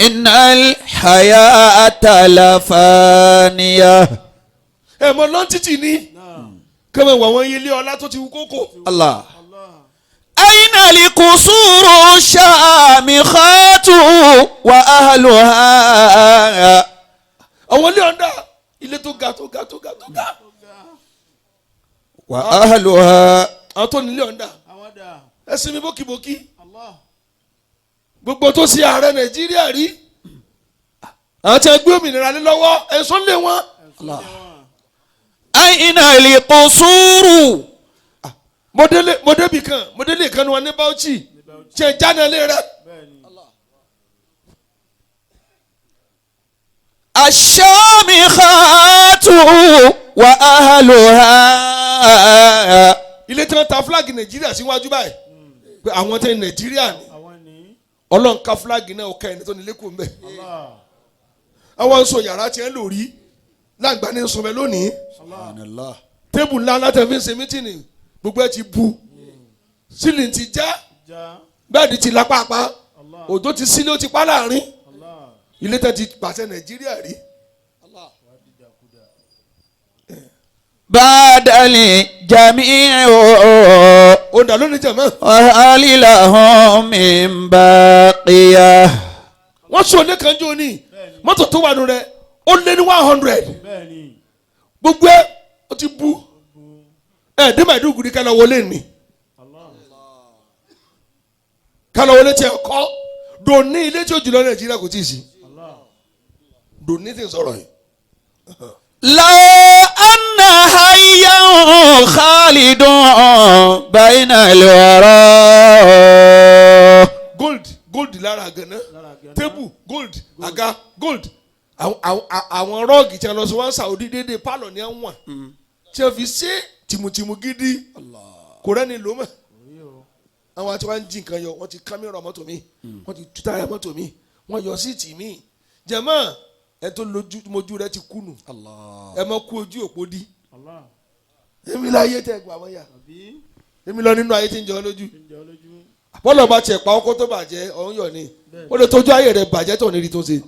innal hayata lafaniya ẹ mọ lọ́ntìtì ni náà. kẹ́mẹ̀ wà wọ́n ilé ọlá tó ti wú kókò. Allah Allah. aina liqusuru shamikhatu wa ahluha àwọn ilé ọ̀dà ilé tó ga tó ga tó ga tó ga wa ahluha àwọn tó ní ilé ọ̀dà àwọn dà. ẹ sinmi bókibóki Allah. gbogbo tó ṣe ààrẹ Nàìjíríà rí àwọn tí wọ́n gbé òmìnira lé lọ́wọ́ ẹ̀sùn lé wọn. Allah. aina liqusuru mo débi kan mo délé kan ní wọn ní Bauchi tí ẹ jáde lé rẹ. bẹ́ẹ̀ni. ashamikhatu wa ahluha ilé tí wọ́n ta fúláàgì Nàìjíríà síwájú báyìí pé àwọn tẹ Nàìjíríà ni àwọn ní. Ọlọ́run ká fúláàgì náà ọ̀ka ẹni tó ní lẹ́kọ̀ọ́ mbẹ́. Allah. àwọn sọ yàrá tí ẹ lò rí lágbá ní sọmọ lónìí Allah. tébù ńlá látẹ̀ fi ń ṣe mítìnì gbogbo ẹ ti bu sílìn ti já já. bẹ́ẹ̀ni ti la pàápàá Allah. òjò ti sílé ó ti pa láàrin Allah. ilé tẹ ti pàṣẹ Nàìjíríà rí. badali jami'u ó dà lónìí jẹ̀mọ́. alilahum min baqiya wọ́n sọ ní kanjú ní mọ́tò tó wà nù rẹ̀ ó lé ní 100 bẹ́ẹ̀ni. gbogbo ẹ ó ti bu ẹ dé Maiduguri kálọ̀ wọlé ni Allah. kálọ̀ wọlé tiẹ̀ kọ́ dòní ilé tí ó jùlọ Nàìjíríà kò tí ì sí Allah. dòní tí ń sọ̀rọ̀ yìí. law anna hayyan khalidun bayna al-wara gold lára gànà lára gánà. tébù gold àga gold àwọn rọ́ọ̀gì tí a lọ sí wọn Saudi dédé pálọ̀ ní àwọn tí a fi ṣe tìmùtìmù gidi kò rẹ́ni ló mọ̀ àwọn àti wọn jí nǹkan yọ wọn ti kámẹ́rà mọ́tò mi wọn ti tú táyà mọ́tò mi wọn yọ síìtì mi jẹ̀mọ́ ẹ tó mojú rẹ ti kùnù ẹ mọ kú ojú òpó dí Allah. èmi láyé tẹ̀ gbà wọ́n yà àbí èmi lọ nínú ayé tí ń jọ lójú ń jọ lójú. bọ́lá ọba tiẹ̀ pa ọkọ tó bàjẹ́ ọ̀hún yọ̀ ni ó lè tójú ayé rẹ̀ bàjẹ́ tó ní rí tó ṣe.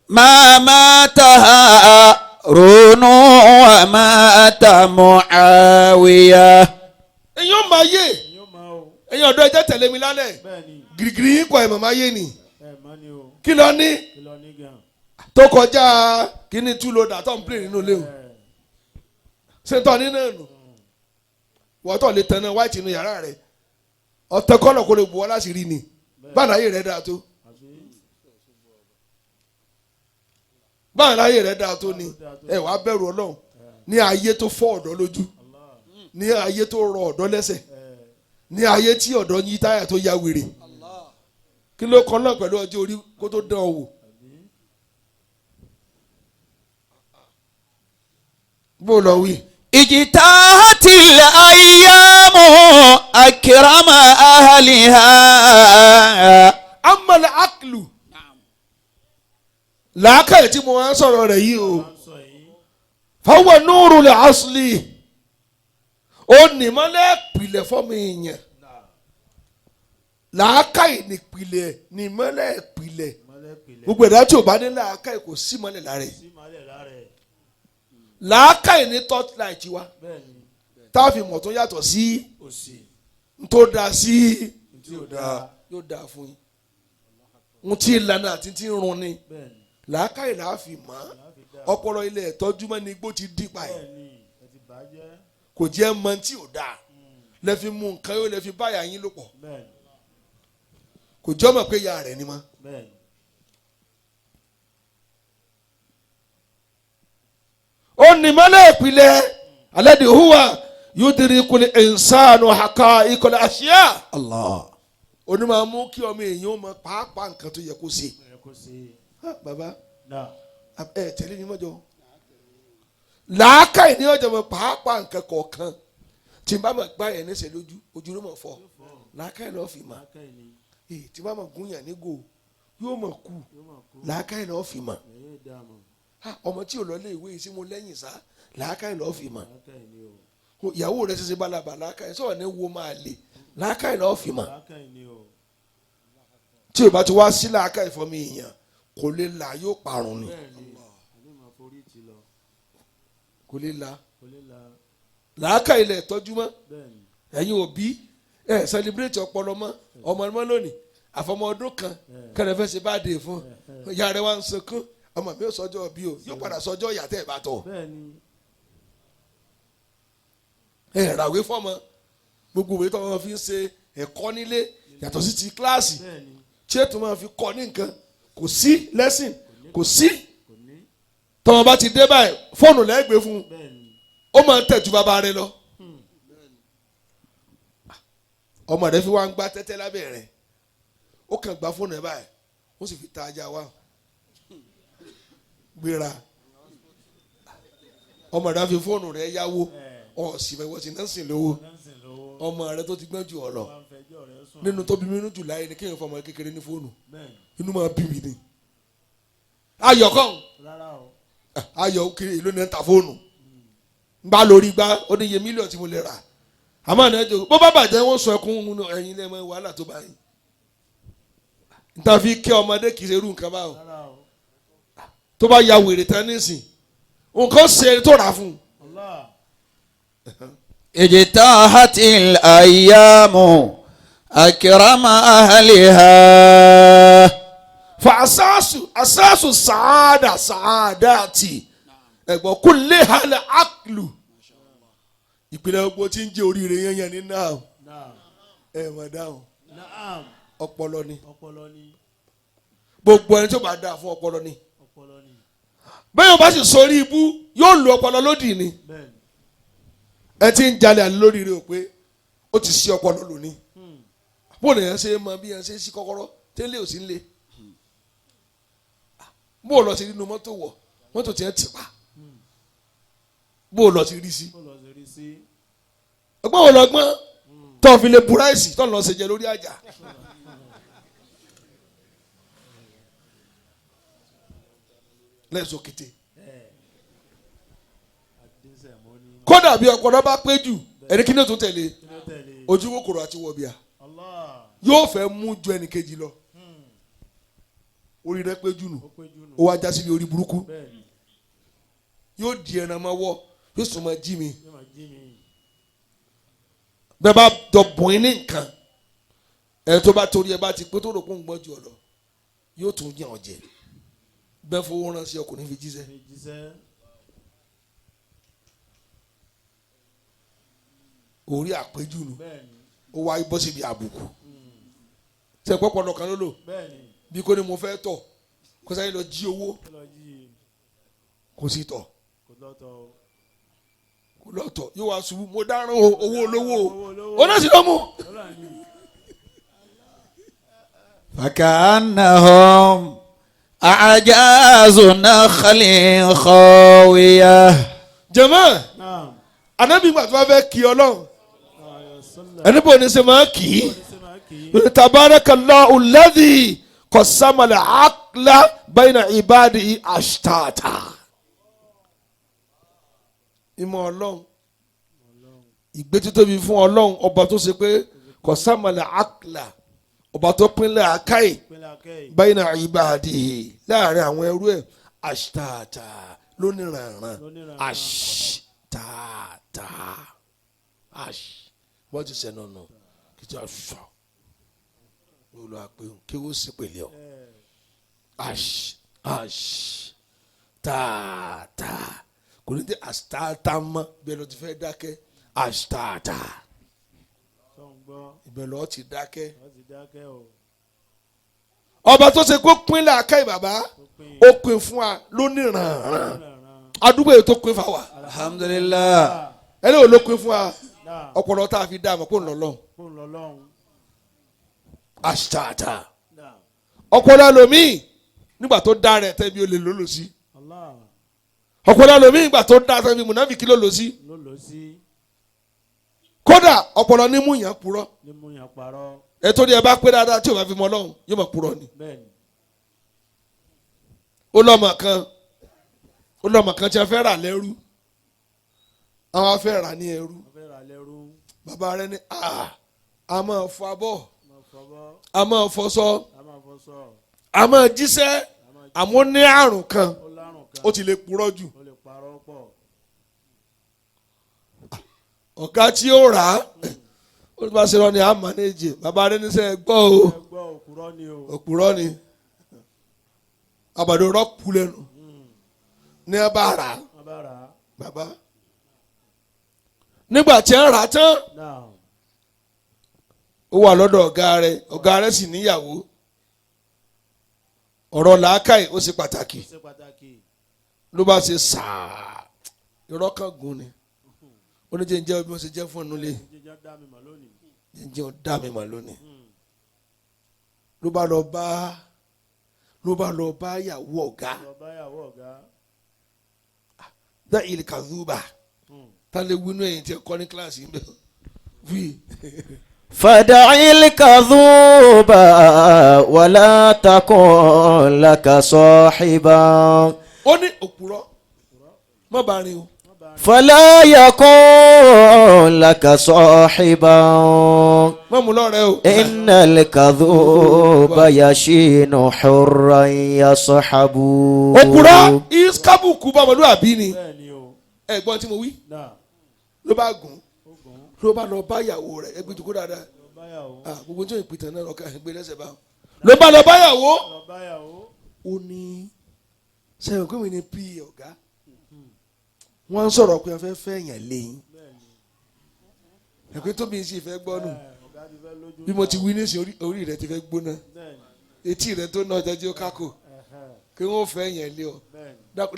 ما مات هارون ومات معاوية. èyàn máa yé yóò máa o. èyàn ọ̀dọ́ ẹjẹ́ tẹ̀lé mi lálẹ́ bẹ́ẹ̀ni gírígírí yín kọ ẹ̀mọ̀ máa yé ni ẹ mọ ni o. kí lọ ní kí lọ ní gan. tó kọjá kíní tú lódà tó ń pè nínú ilé o ṣé tọ́ ní náà nù wọ́n tọ̀ lè tẹ̀nà wáìtì inú yàrá rẹ̀ ọ̀tẹ̀ kọ́nà kó lè bu ọ láti rí ni báyìí láyé rẹ̀ dáa tó báyìí láyé rẹ̀ dáa tó ni ẹ wàá bẹ̀rù Ọlọ́run ní ayé tó fọ́ ọ̀dọ́ lójú ní ayé tó rọ ọ̀dọ́ lẹ́sẹ̀ ní ayé tí ọ̀dọ́ yí táyà tó ya wèrè kí ló kọ́ náà pẹ̀lú ọjọ́ orí kó tó dán ọ wò. bó lọ wí. اجتاحت الأيام أكرم أهلها. amala aklu làákàyè tí mo máa ń sọ̀rọ̀ rẹ̀ yìí o fáwọn núùrù lè asli ó nìmọ́lẹ̀ pìlẹ̀ fọ́mọ èèyàn làákàyè nípìlẹ̀ nìmọ́lẹ̀ pìlẹ̀ gbogbo ẹ̀dá tí ò bá ní làákàyè kò sí mọ́lẹ̀ lára ẹ̀ làákàyè ní torchlight wa tá a fi mọ̀ tó yàtọ̀ sí tó da sí yóò da fún yín n tí ìlànà àti tí ń run ni làákàyè là á fi mọ̀ ọpọlọ ilẹ̀ ìtọ́jú mọ́ ni igbó ti dípa ẹ̀ kò jẹ́ mọ́ tí ò da lẹ́ fi mú nǹkan yóò lẹ́ fi báyà yín lò pọ̀ kò jọ́ mọ̀ pé ìyá rẹ̀ ni mọ́. ó ní mọ́lẹ̀ ìpìlẹ̀ alladhi huwa yudrikul insanu haqa'iqal ashya. Allah. oní máa mú kí ọmọ èèyàn mọ pàápàá nǹkan tó yẹ kó ṣe. bàbá ẹ tẹ̀lé ní mọ́jọ. làákàyè ní ọjọ́ mọ pàápàá nǹkan kọ̀ọ̀kan tí n bá mọ̀ gbá yẹn níṣẹ́ lójú ojú ló mọ̀ fọ́ làákàyè náà fi mọ̀ tí n bá mọ̀ gún yàn ní gò yóò mọ̀ kú làákàyè náà fi mọ̀ ọmọ tí ò lọ lé ìwé yìí sí mo lẹ́yìn sá làákàyè náà fi mọ̀ ìyàwó rẹ̀ ṣẹṣẹ balaba làákàyè sọ̀rọ̀ ní wo máa lè làákàyè náà fi mọ̀ tí o bá ti wá sí làákàyè fọmọ èèyàn kò lè là yóò parun ni kò lè là làákàyè lẹ̀ tọ́jú mọ́ ẹ̀yin òbí ẹ̀ sẹlẹ̀bírẹ̀tì ọpọlọ mọ́ ọmọ ẹ̀mọ́ lónìí àfọmọ ọdún kan kẹrẹ fẹ́ ṣe bá dé fún ìyá rẹ̀ wá ń sunkún ọmọ mi ò sọjọ́ bí o yóò padà sọjọ́ ìyá tẹ́ ẹ̀ bá tọ̀ ẹ̀ ràwé fọmọ gbogbo ìwé tó wọn fi ń ṣe ẹ̀kọ́ nílé yàtọ̀ sí ti kíláàsì tí ètò máa fi kọ́ ní nǹkan kò sí lẹ́sìn kò sí tọ́wọ́n bá ti dé báyìí fóònù lẹ́gbẹ̀ẹ́ fún un ó máa ń tẹ̀jú bàbá rẹ lọ ọmọ rẹ fi wá ń gbá tẹ́tẹ́ lábẹ́ rẹ̀ ó kàn gba fóònù ẹ̀ báyìí ó sì fi ta ajá wa gbéra ọmọ rẹ fi fóònù rẹ yáwó ọ̀sìn mẹ́wọ́ sí náà sìn lówó ọmọ rẹ tó ti gbọ́n jù ọ lọ nínú tó bí mi nínú jù láyé ni kéèyàn fọmọ kékeré ní fóònù inú máa bí mi ni ayọ̀ kàn ayọ̀ kiri ìlú ni ẹ̀ ń ta fóònù ń bá lórí gbá ó ní iye mílíọ̀nù tí mo lè rà àmọ́ àná ẹjọ́ bó bá bàjẹ́ wọ́n sọ ẹkún ẹ̀yin lẹ́mọ̀ wàhálà tó báyìí níta fi kẹ́ ọmọdé kì í ṣe irú nǹkan báwọn tó bá ya wèrè tán nísìn nǹkan ṣe tó rà fún un. اجتاحت الأيام أكرم أهلها. فأساس سعادتي ẹ̀gbọ́n كلها العقل ìpìlẹ̀ gbogbo tí ń jẹ́ oríire yẹn ní náà ẹ̀ mọ̀ dáhùn ọpọlọ ni gbogbo ẹni tó bá dáa fún ọpọlọ ni bẹ́ẹ̀ bá sì sórí ibú yóò lo ọpọlọ lódì ni ẹ ti ń jalè àlè lórí rẹ o pé ó ti ṣí ọpọlọ lónìí bó lè yẹn ṣe mọ bí yẹn ṣe ṣí kọ́kọ́rọ́ tẹ́lẹ̀ ò sí ń lé bó lọ sí nínú mọ́tò wọ̀ mọ́tò tiẹ̀ ti pa bó lọ sí rí sí ọgbọ́n wo lọ́gbọ́n tó fi lè buráìsì tó lọ ṣe jẹ lórí àjà lẹ́sọ̀ kété kódà bí ọpọlọ bá pé jù ẹni kí ni ó tún tẹ̀lé ojú kòkòrò àti wọ̀bìà yóò fẹ́ mú ju ẹnì kejì lọ orí rẹ pé jù nù ó wá já síbi orí burúkú yóò di ẹran máa wọ yóò sùn máa jí mi bẹ́ẹ̀ bá dọ̀bùn ní nǹkan ẹ̀ tó bá torí ẹ bá ti pé tó rò pé ń gbọ́ jù ọ lọ yóò tún yàn ọ̀jẹ̀ bẹ́ẹ̀ fowó ránṣẹ́ ọkùnrin fi jíṣẹ́. orí àpéjù nù ó wá bọ́ síbi àbùkù ṣe pọ́pọ́ lọ́kàn ló lò bí kò ní mo fẹ́ tọ̀ kó sáyé lọ jí owó kò sí tọ̀ kò lọ́tọ̀ yóò wá ṣubú mo dáràn owó olówó o náà sì lọ́ mú. فكأنهم أعجاز نخل خاوية. jàmáà anabi gbà tó bá fẹ́ kí Ọlọ́run ẹni bò ní ṣe máa kì í tabarakallahu alladhi qassama al-aqla bayna ibadihi ashtata. ìmọ̀ Ọlọ́run ìgbésítóbi fún Ọlọ́run ọba tó ṣe pé qassama al-aqla ọba tó pinlẹ̀ àkáì bayna ibadihi láàrin àwọn ẹrú ẹ̀ ashtata lóníranran ashtata bọ́n ti sẹ́nu ọ̀nà kí tí a sọ lólu àpè kí wọ́n sì pèlè ọ́ tààtà kò ní dé àṣtàtà mọ́ bẹ́ẹ̀ ló ti fẹ́ dákẹ́ àṣtàtà ibẹ̀ lọ́ọ́ ti dákẹ́ ọba tó ṣe kó pín làákàyè bàbá ó pín fún wa lóníranran àdúgbò yìí tó pín fún wa alhamdulillah ẹni ò ló pín fún wa ọpọlọ tá a fi dá a mọ̀ kó ń lọ lọ́hùn àṣtàtà ọpọlọ lomi nígbà tó dá rẹ̀ tẹ́bi olè ló lò sí ọpọlọ lomi nígbà tó dá tẹ́bi mùnàfíkì ló lò sí kódà ọpọlọ ní mú yàn purọ́ ètò ni ẹ bá pé dáadáa tí o bá fi mọ Ọlọ́run yóò mọ̀ purọ́ ni ó lọ́mọ kan tí a fẹ́ rà lẹ́rú àwọn afẹ́ rà ní ẹrú bàbá rẹ ní a máa fọ abọ́ a máa fọṣọ a máa jíṣẹ́ àmọ́ ní àrùn kan ó ti lè purọ́ jù ọ̀gá tí ó rà á ó ti bá ṣe lọ ní a mánéjì bàbá rẹ ní sẹ́ gbọ́ o òpùrọ́ ni àbàdo rọ́ọ̀kù lẹ́nu ní ẹ bá rà á bàbá nígbà tí ẹ rà á tán ó wà lọ́dọ̀ ọ̀gá rẹ̀ sì níyàwó ọ̀rọ̀ làákàyè ó ṣe pàtàkì ló bá ṣe sàá irọ́ kan gùn ni ó ní jẹ́ bí wọ́n ṣe jẹ́ fún ọ̀nù lé jẹ́ dá mi mà lónìí ló bá lọ bá yàwó ọ̀gá dá ilé kàdúbà tá lè wínú ẹ̀yìn tí ẹ kọ́ ní kíláàsì ń bẹ̀ wí. فدع الكذوب ولا تكن لك صاحبا. ó ní òpùrọ́ má bá rìn o. فلا يكن لك صاحبا. má mú lọ́rẹ́ o. إن الكذوب يشين حرا يصحب. òpùrọ́ iskabuku bá ọmọlúwàbí ni ẹ̀gbọ́n tí mo wí ló bá gùn ló bá lọ bá ìyàwó rẹ̀ ẹgbẹ́ ìdúgbò dáadáa gbogbo tí ó ń pìtàn náà lọ́kàn ẹgbẹ́ lẹ́sẹ̀ bá ló bá lọ bá ìyàwó ó ní sẹ́yìn pé mi ní pí ọ̀gá wọ́n ń sọ̀rọ̀ pé wọ́n fẹ́ fẹ́ yàn léyìn ẹ̀pẹ́ tóbi ń sì fẹ́ gbọ́ nù bí mo ti wí ní ìsìn orí rẹ̀ ti fẹ́ gbóná etí rẹ̀ tó náà jẹ́ ó kákò kí wọ́n fẹ́ yàn lé ọ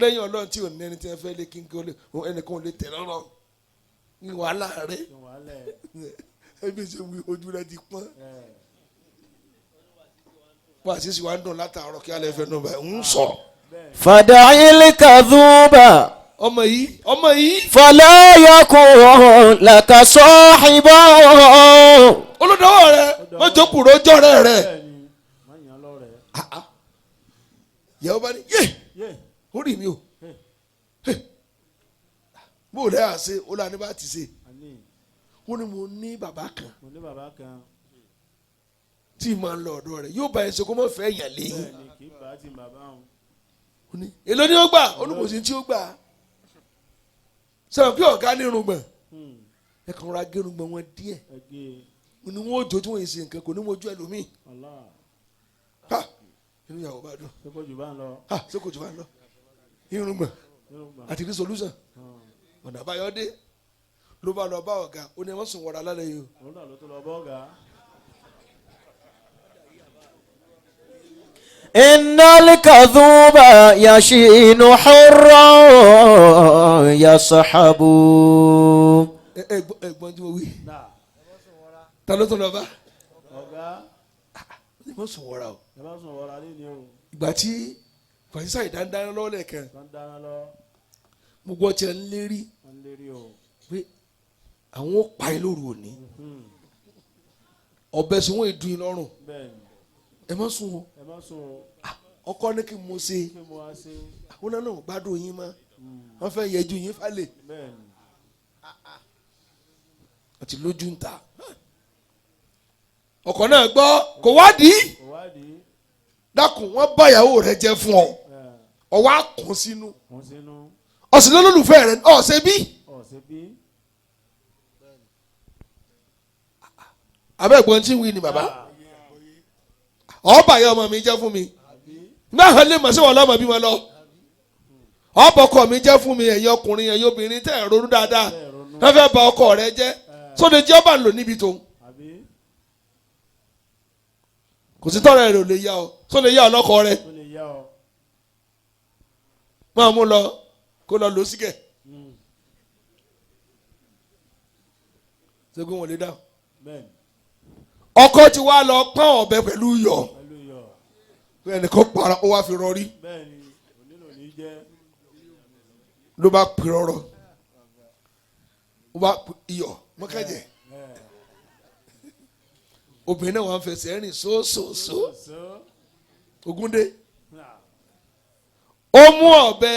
lẹ́yìn Ọlọ́run tí ò ní ẹni tí wọ́n fẹ́ lé kí ẹnìkan ò lè tẹ̀ lọ́rọ̀ ní wàhálà rẹ ẹbí ṣe wí ojú rẹ ti pọ́n wá sísè wá ń dùn látàárọ̀ kí alẹ́ fẹ́ náà ń sọ. فدع الكذوب. ọmọ yìí. فلا يكن لك صاحبا. olùdókòwò rẹ wọ́n jókòó rojọ́ rẹ̀. ìyàwó bá ní yé orí mi o bó lẹ́ à ṣe ó là ní bá ti ṣe àní ó ní mo ní bàbá kan mo ní bàbá kan tí màá lọ ọ̀dọ̀ rẹ̀ yóò bá ẹ ṣe kó mọ̀ fẹ́ yàn lé bẹ́ẹ̀ ni kì í bá ti bàbá òun. ó ní èló ni ó gbà ó ní kò sí tí ó gbà sọ̀rọ̀ pé ọ̀gá ní irùngbọ̀n ẹ kàn ra gé irùngbọ̀n wọn díẹ̀ ẹgbẹ́ ni wọn ò jó tí wọn yìí ṣe nǹkan kò ní mojú ẹlòmíì Allah ha inú ìyàwó bá dùn ṣé kò jù bá ń lọ. ha ṣé kò jù bá ń lọ irùngbọ̀n Yorùbá. àti ní solution ọ̀nà àbáyọ dé ló bá lọ bá ọ̀gá ó ní ẹ má sùn wọra lálẹ́ yìí o. òun náà ló tó lọ bọ́ọ̀gà. إن الكذوب يشين حرا يصحب. ẹ̀gbọ́n tí mo wí náà ta ló tún lọ bá ọ̀gá ẹ má sùn wọra o. ẹ bá sùn wọra nílé o. ìgbà tí fàṣísà ìdáńdáná lọ́wọ́ lẹ́ẹ̀kan tó ń dáná lọ mo gbọ́ tiẹ̀ ń lérí wọ́n lè rí o. pé àwọn ó pa ẹ lóru òní ọbẹ̀ sùn wọ́n èdùn lọ́rùn bẹ́ẹ̀ ni ẹ má sùn o ẹ má sùn o. ọkọ ní kí n mo ṣe kí mo wá ṣe. àwọn náà náà gbádùn yín mọ́ wọ́n fẹ́ yẹjú yín fálẹ̀ bẹ́ẹ̀ ni àti lójú ń ta ọkọ náà gbọ́ kò wádìí kò wádìí. dákun wọ́n bá ìyàwó rẹ jẹ́ fún ọ ọwọ́ àkùn sínú kún sínú ọ̀sìn lólùfẹ́ rẹ ọ̀sẹ̀ bí ọ̀sẹ̀ bí. abẹ́ẹ̀gbọ́n tí ń wí ni bàbá ọba ìyá ọmọ mi jẹ́ fún mi náà lè mọ̀ sí wọn lọ́mọ bí wọn lọ ọba ọkọ mi jẹ́ fún mi ẹ̀yin ọkùnrin ẹ̀yin obìnrin tẹ́ ẹ̀ ronú dáadáa wọ́n fẹ́ bà ọkọ rẹ jẹ́ sóde jẹ́ ọba lò níbi tó àbí kò sí tọ́rọ rẹ ò lè yá ọ sóde yá ọ lọ́kọ rẹ tó lè yá ọ. máa mú lọ kó lọ lò ó sígẹ̀ ṣé kí wọ́n lè dá bẹ́ẹ̀ ni ọkọ ti wá lọ pọ́n ọ̀bẹ pẹ̀lú yọ̀ pẹ̀lú iyọ̀. ẹnìkan para ó wá fi rọrí bẹ́ẹ̀ ni onílò ní jẹ́. ló bá pè rọrọ ó bá iyọ̀ mọ́kànjẹ́ obìnrin náà wà ń fẹsẹ̀ rìn sóòsòòsò Ògúndé ó mú ọ̀bẹ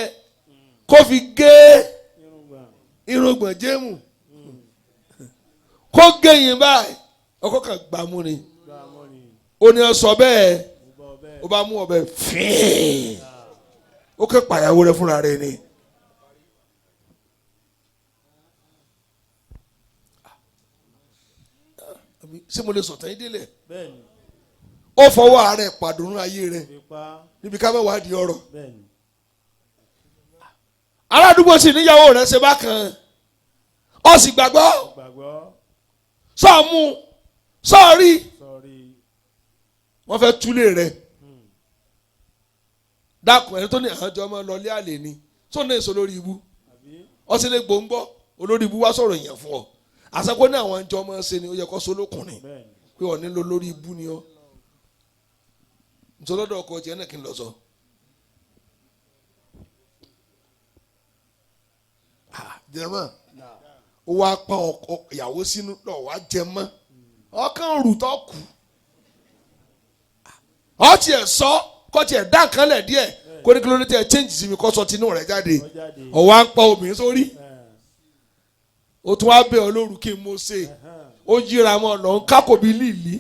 kó fi gé irùngbọ̀n jéèmù kó gẹ̀yìn báyìí ọkọ kan gbàmú ni ó ní sọ bẹ́ẹ̀ ó bá mú ọ̀bẹ fíìn ó kẹ́ pàyàwó rẹ̀ fúnra rẹ̀ ni. ṣé mo lè sọ̀tàn yín délẹ̀ bẹ́ẹ̀ ni ó fọwọ́ ààrẹ pàdánù ayé rẹ̀ fipá. níbi ká mẹ́wàá di ọ̀rọ̀ bẹ́ẹ̀ ni aládùúgbò sì níyàwó rẹ̀ ṣe bákan ó sì gbàgbọ́ gbàgbọ́ sọ́ọ̀mù sọ́ọ̀rí sọ̀rí. wọ́n fẹ́ túlé rẹ̀ dákun ẹni tó ní àwọn ọmọ lọlé àlè ni tó ní èso lórí ibú àbí ọsẹ lè gbòǹgbò olórí ibú wá sọ̀rọ̀ èèyàn fún ọ àṣàkó ní àwọn ìjọ ọmọ ṣe ni ó yẹ kó sólókùnrin bẹ́ẹ̀ ni pé ọ̀ nílò lórí ibú ni ọ ntọ́lọ́dọ̀ ọkọ̀ jẹ́ náà kí n lọ sọ. jẹ́mọ́ ó wá pa ọkọ ìyàwó sínú lọ wá jẹ́mọ́ ọkàn rù tó kù ọ tiẹ̀ sọ kọ́ tiẹ̀ dá nǹkan lẹ̀ díẹ̀ kó ní kí ló ní tiẹ̀ change sí mi kó sọ tinú rẹ̀ jáde ó wá ń pa obìnrin sórí ó tún wá bẹ̀ ọ́ lóru kí n mo ṣe ó yíra mọ́ lọ ń kákò bí líìlí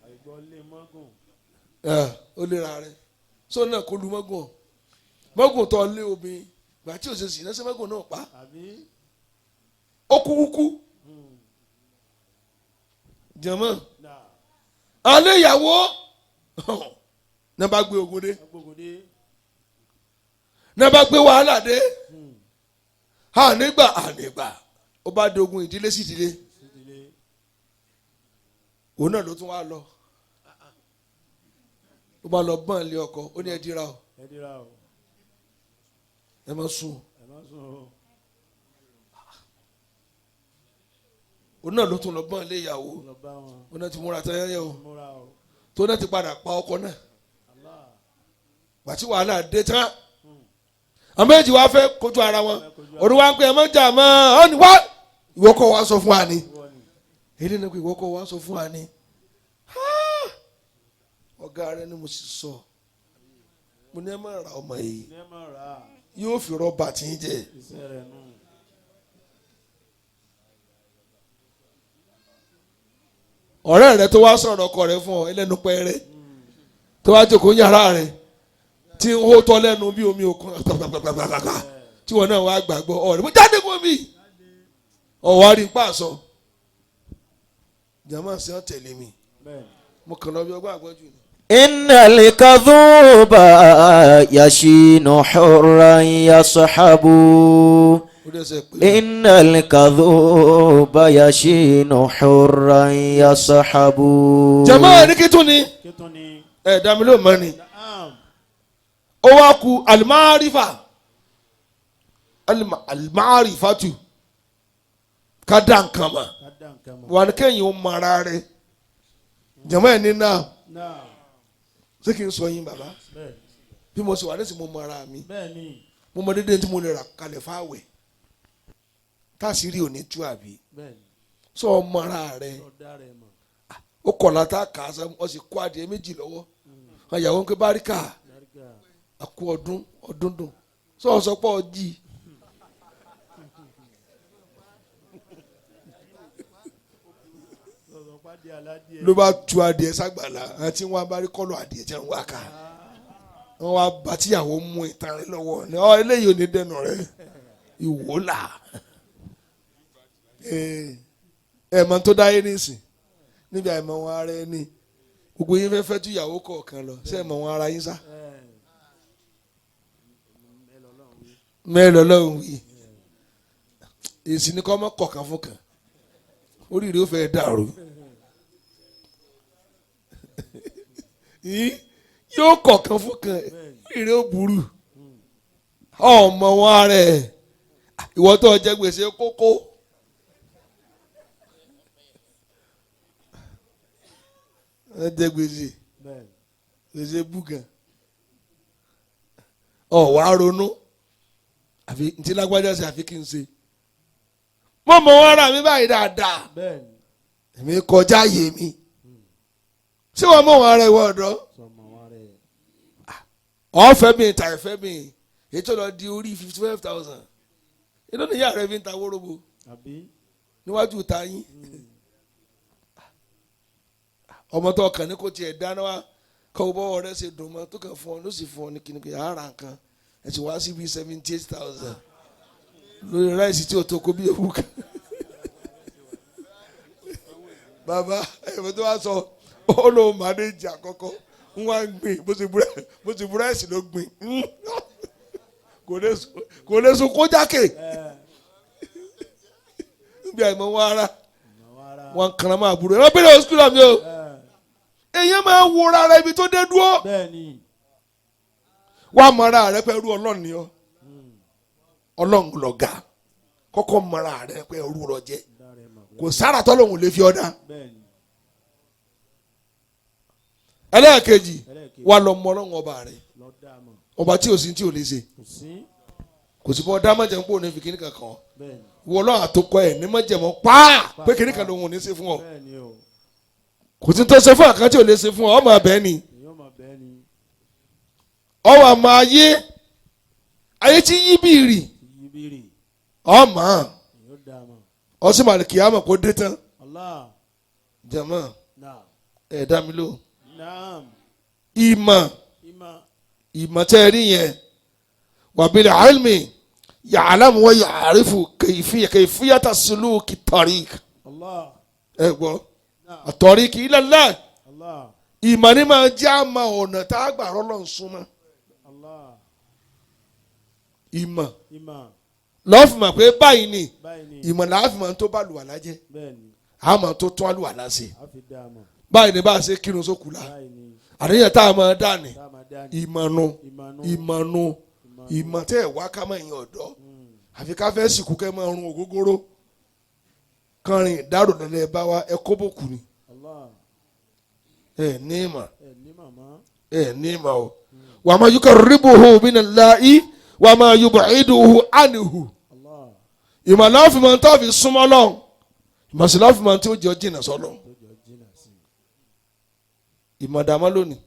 àìgbọ́ lé mọ́gùn. ó lera rẹ̀ sọ náà kó lu mọ́gùn mọ́gùn tó lé obìnrin gbà tí ò ṣe sì náà ṣe mọ́gùn náà pa àbí ó kú kúkú jẹ̀mọ́ náà alẹ́ ìyàwó náà bá gbé ogun dé agbógunde. náà bá gbé wàhálà dé ànígbà ó bá dogun ìdílé sí ìdílé sídìlé. òun náà ló tún wá lọ ó bá lọ bọ́n ilé ọkọ ó ní ẹ dira o ẹ dira o ẹ má sùn ẹ má sùn o. òun náà ló tún lọ bọ́n ilé ìyàwó lọ bá wọn òun náà ti múra tẹ́yẹ́ o múra o. tó náà ti padà pa ọkọ náà Allah gbàtí wàhálà dé tán àwọn méjì wá fẹ́ kojú ara wọn òun wá ń pè ẹ má jà mọ́ ọ ní wá ìwọ kọ́ wa sọ fún wa ni wọ́n ni èdè náà pé ìwọ kọ́ wa sọ fún wa ni ọ̀gá rẹ ni mo sì sọ mo ní ẹ má ra ọmọ yìí ní ẹ má ra yóò fi rọ́bà tí ń jẹ iṣẹ́ rẹ̀ nù. ọ̀rẹ́ rẹ tó wá sọ̀rọ̀ ọkọ rẹ fún ọ ẹlẹ́nu pẹ́ẹ́rẹ́ tó wá jókòó yàrá rẹ tí ń hó tọ́ lẹ́nu bí omi òkun tí wọn náà wá gbàgbọ́ ọ̀rẹ́ mo jáde kó mi ọ̀wá rí pàṣọ jama sí ọ tẹ̀lé mi mo kàn lọ bí ọgbà àgbọ́jù ni. إن الكذوب يشين حرا يصحب إن الكذوب يشين حرا يصحب. jama ní kí tún ni ẹ dá mi ló mọ ni ó wá ku alimarifatu ká dá nǹkan mọ̀ wà ní kẹ́yìn ó mọ ara rẹ jama ẹ̀ ní náà ṣé kí n sọ yín bàbá bí mo ṣe wà lẹ́sìn mo mọ ara mi mo mọ dédé tí mo lè rà kalẹ̀ fáwẹ̀ táàsìrì òní tú àbí sọ ọmọ ara rẹ ó kọ̀ látà kà á sọ ọ sì kó adìẹ méjì lọ́wọ́ àyàwó ń pẹ́ báríkà àkú ọdún dùn sọ ọ sọ pé ọ jí ló bá tu adìẹ ságbàlá àti wọn bá rí kọlọ adìẹ tí wọn wá ká wọn wá bá tíyàwó mú ìtàn rẹ lọ́wọ́ ní ọ eléyìí ò ní dẹnu rẹ ìwòlà ẹ mọ tó dáyé nísìn níbi àìmọ̀ wọn ara ẹni gbogbo yín fẹ́ fẹ́ tú ìyàwó kọ̀ọ̀kan lọ ṣé ẹ mọ̀ wọn ara yín sá mẹ́rin lọ́lọ́run wí èsì ni kọ́ mọ́ kọ̀ọ̀kan fún kan oríire ó fẹ́ dàrú. yóò kọ̀ọ̀kan fún kan ìrè ó burú ọmọ wọn rẹ̀ ìwọ tó jẹ gbèsè kókó jẹ gbèsè búgan wàá ronú àfi ntí lágbájá sí àfi kí n ṣe mọ mọ wọn rà mí báyìí dáadáa èmi kọjá yé mi ṣé wọn mọ wọn rẹ ìwọ ọ̀dọ́ ọ̀fẹ́ mi ta ẹ̀fẹ́ mi ètò lọ di orí 55,000 inú ni ìyá rẹ fi ń ta wóróbo níwájú ta yín ọmọ tó kàn ní kò tiẹ̀ dáná wá kọ́ bọ́wọ́ rẹ ṣe dùn mọ́ tó kàn fún ọ ló sì fún ọ ní kíni ara nǹkan ẹ̀ sì wá sí bíi 78,000 lórí ráìsì tí o tó kó bí ewu kan bàbá ẹ̀fọ́ tó wá sọ ó lóun mànéjì àkọ́kọ́ ń wá ń gbìn bó ti búra ẹ̀sìn ló gbìn kò lè sun kó jákè níbi àìmọ̀ wọn ara wọn kàn máa burú ẹ wọ́n bẹ̀rẹ̀ oṣù kìlọ̀ mi o èèyàn máa wo ara ibi tó dé dúró wà á mọ ara rẹ pẹ̀lú ọlọ́run ni ọ ọlọ́run lọ̀gá kọ́kọ́ mọ ara rẹ pẹ̀lú rọ jẹ kò sára tọ́lọ́hún lè fi ọ́ dá. ẹlẹ́ẹ̀kejì wà lọ mọ ọlọ́run ọba rẹ ọba tí ò sí tí ò lè ṣe kò sí bọ́ dá mọ̀jẹ̀ ń pò ní fi kíní kankan wọ́n lọ́wọ́ àtòkọ ẹ̀ ní mọ̀jẹ̀ mọ́ pàà pé kíní kan lòun ò ní ṣe fún ọ kò sí tó ṣe fún àkántì ò lè ṣe fún ọ ọmọ abẹ́ ni ọwọ́ àmọ́ ayé tí yí bìrì ọmọ ọsùn màlìkì àmọ̀ kó dé tán jẹ̀mọ́ ẹ̀ dá mi lò ìmọ̀ tẹ́ ẹ rí yẹn wàbílẹ̀ àìlmì ya'lamu wa ya'rifu kayfiyata suluki tariq ẹ gbọ́ at-tariq ila Allah ìmọ̀ ni máa jẹ́ àmà ọ̀nà tá a gbà rọ́lọ́ súnmọ́ ìmọ̀ lọ́ọ̀fìmọ̀ pé báyìí ni ìmọ̀ làáfìmọ̀ tó bá lùwàlá jẹ́ àmọ̀ tó tún àlùwàlá ṣe báyìí ni bá a ṣe kírun sókùlà àníyàn tá a máa dání ìmọ̀ tẹ́ ẹ̀ wá ká mọ̀ ẹ̀yìn ọ̀dọ́ àfi ká fẹ́ sìnkú kẹ́ máa run ògógóró kọrin ìdárò lẹ́lẹ́ bá wa ẹ kó bòkù ni ẹ ní ìmọ̀ o wa ma yuqarribuhu minallahi wa ma yub'iduhu anhu ìmọ̀ láàfin máa ń tọ́ fi súnmọ́ lọ́hùn ìmọ̀ sí láàfin máa ń tí ó jẹ́ jìnnà sọ́lọ́ ìmọ̀ dàmọ́ lónìí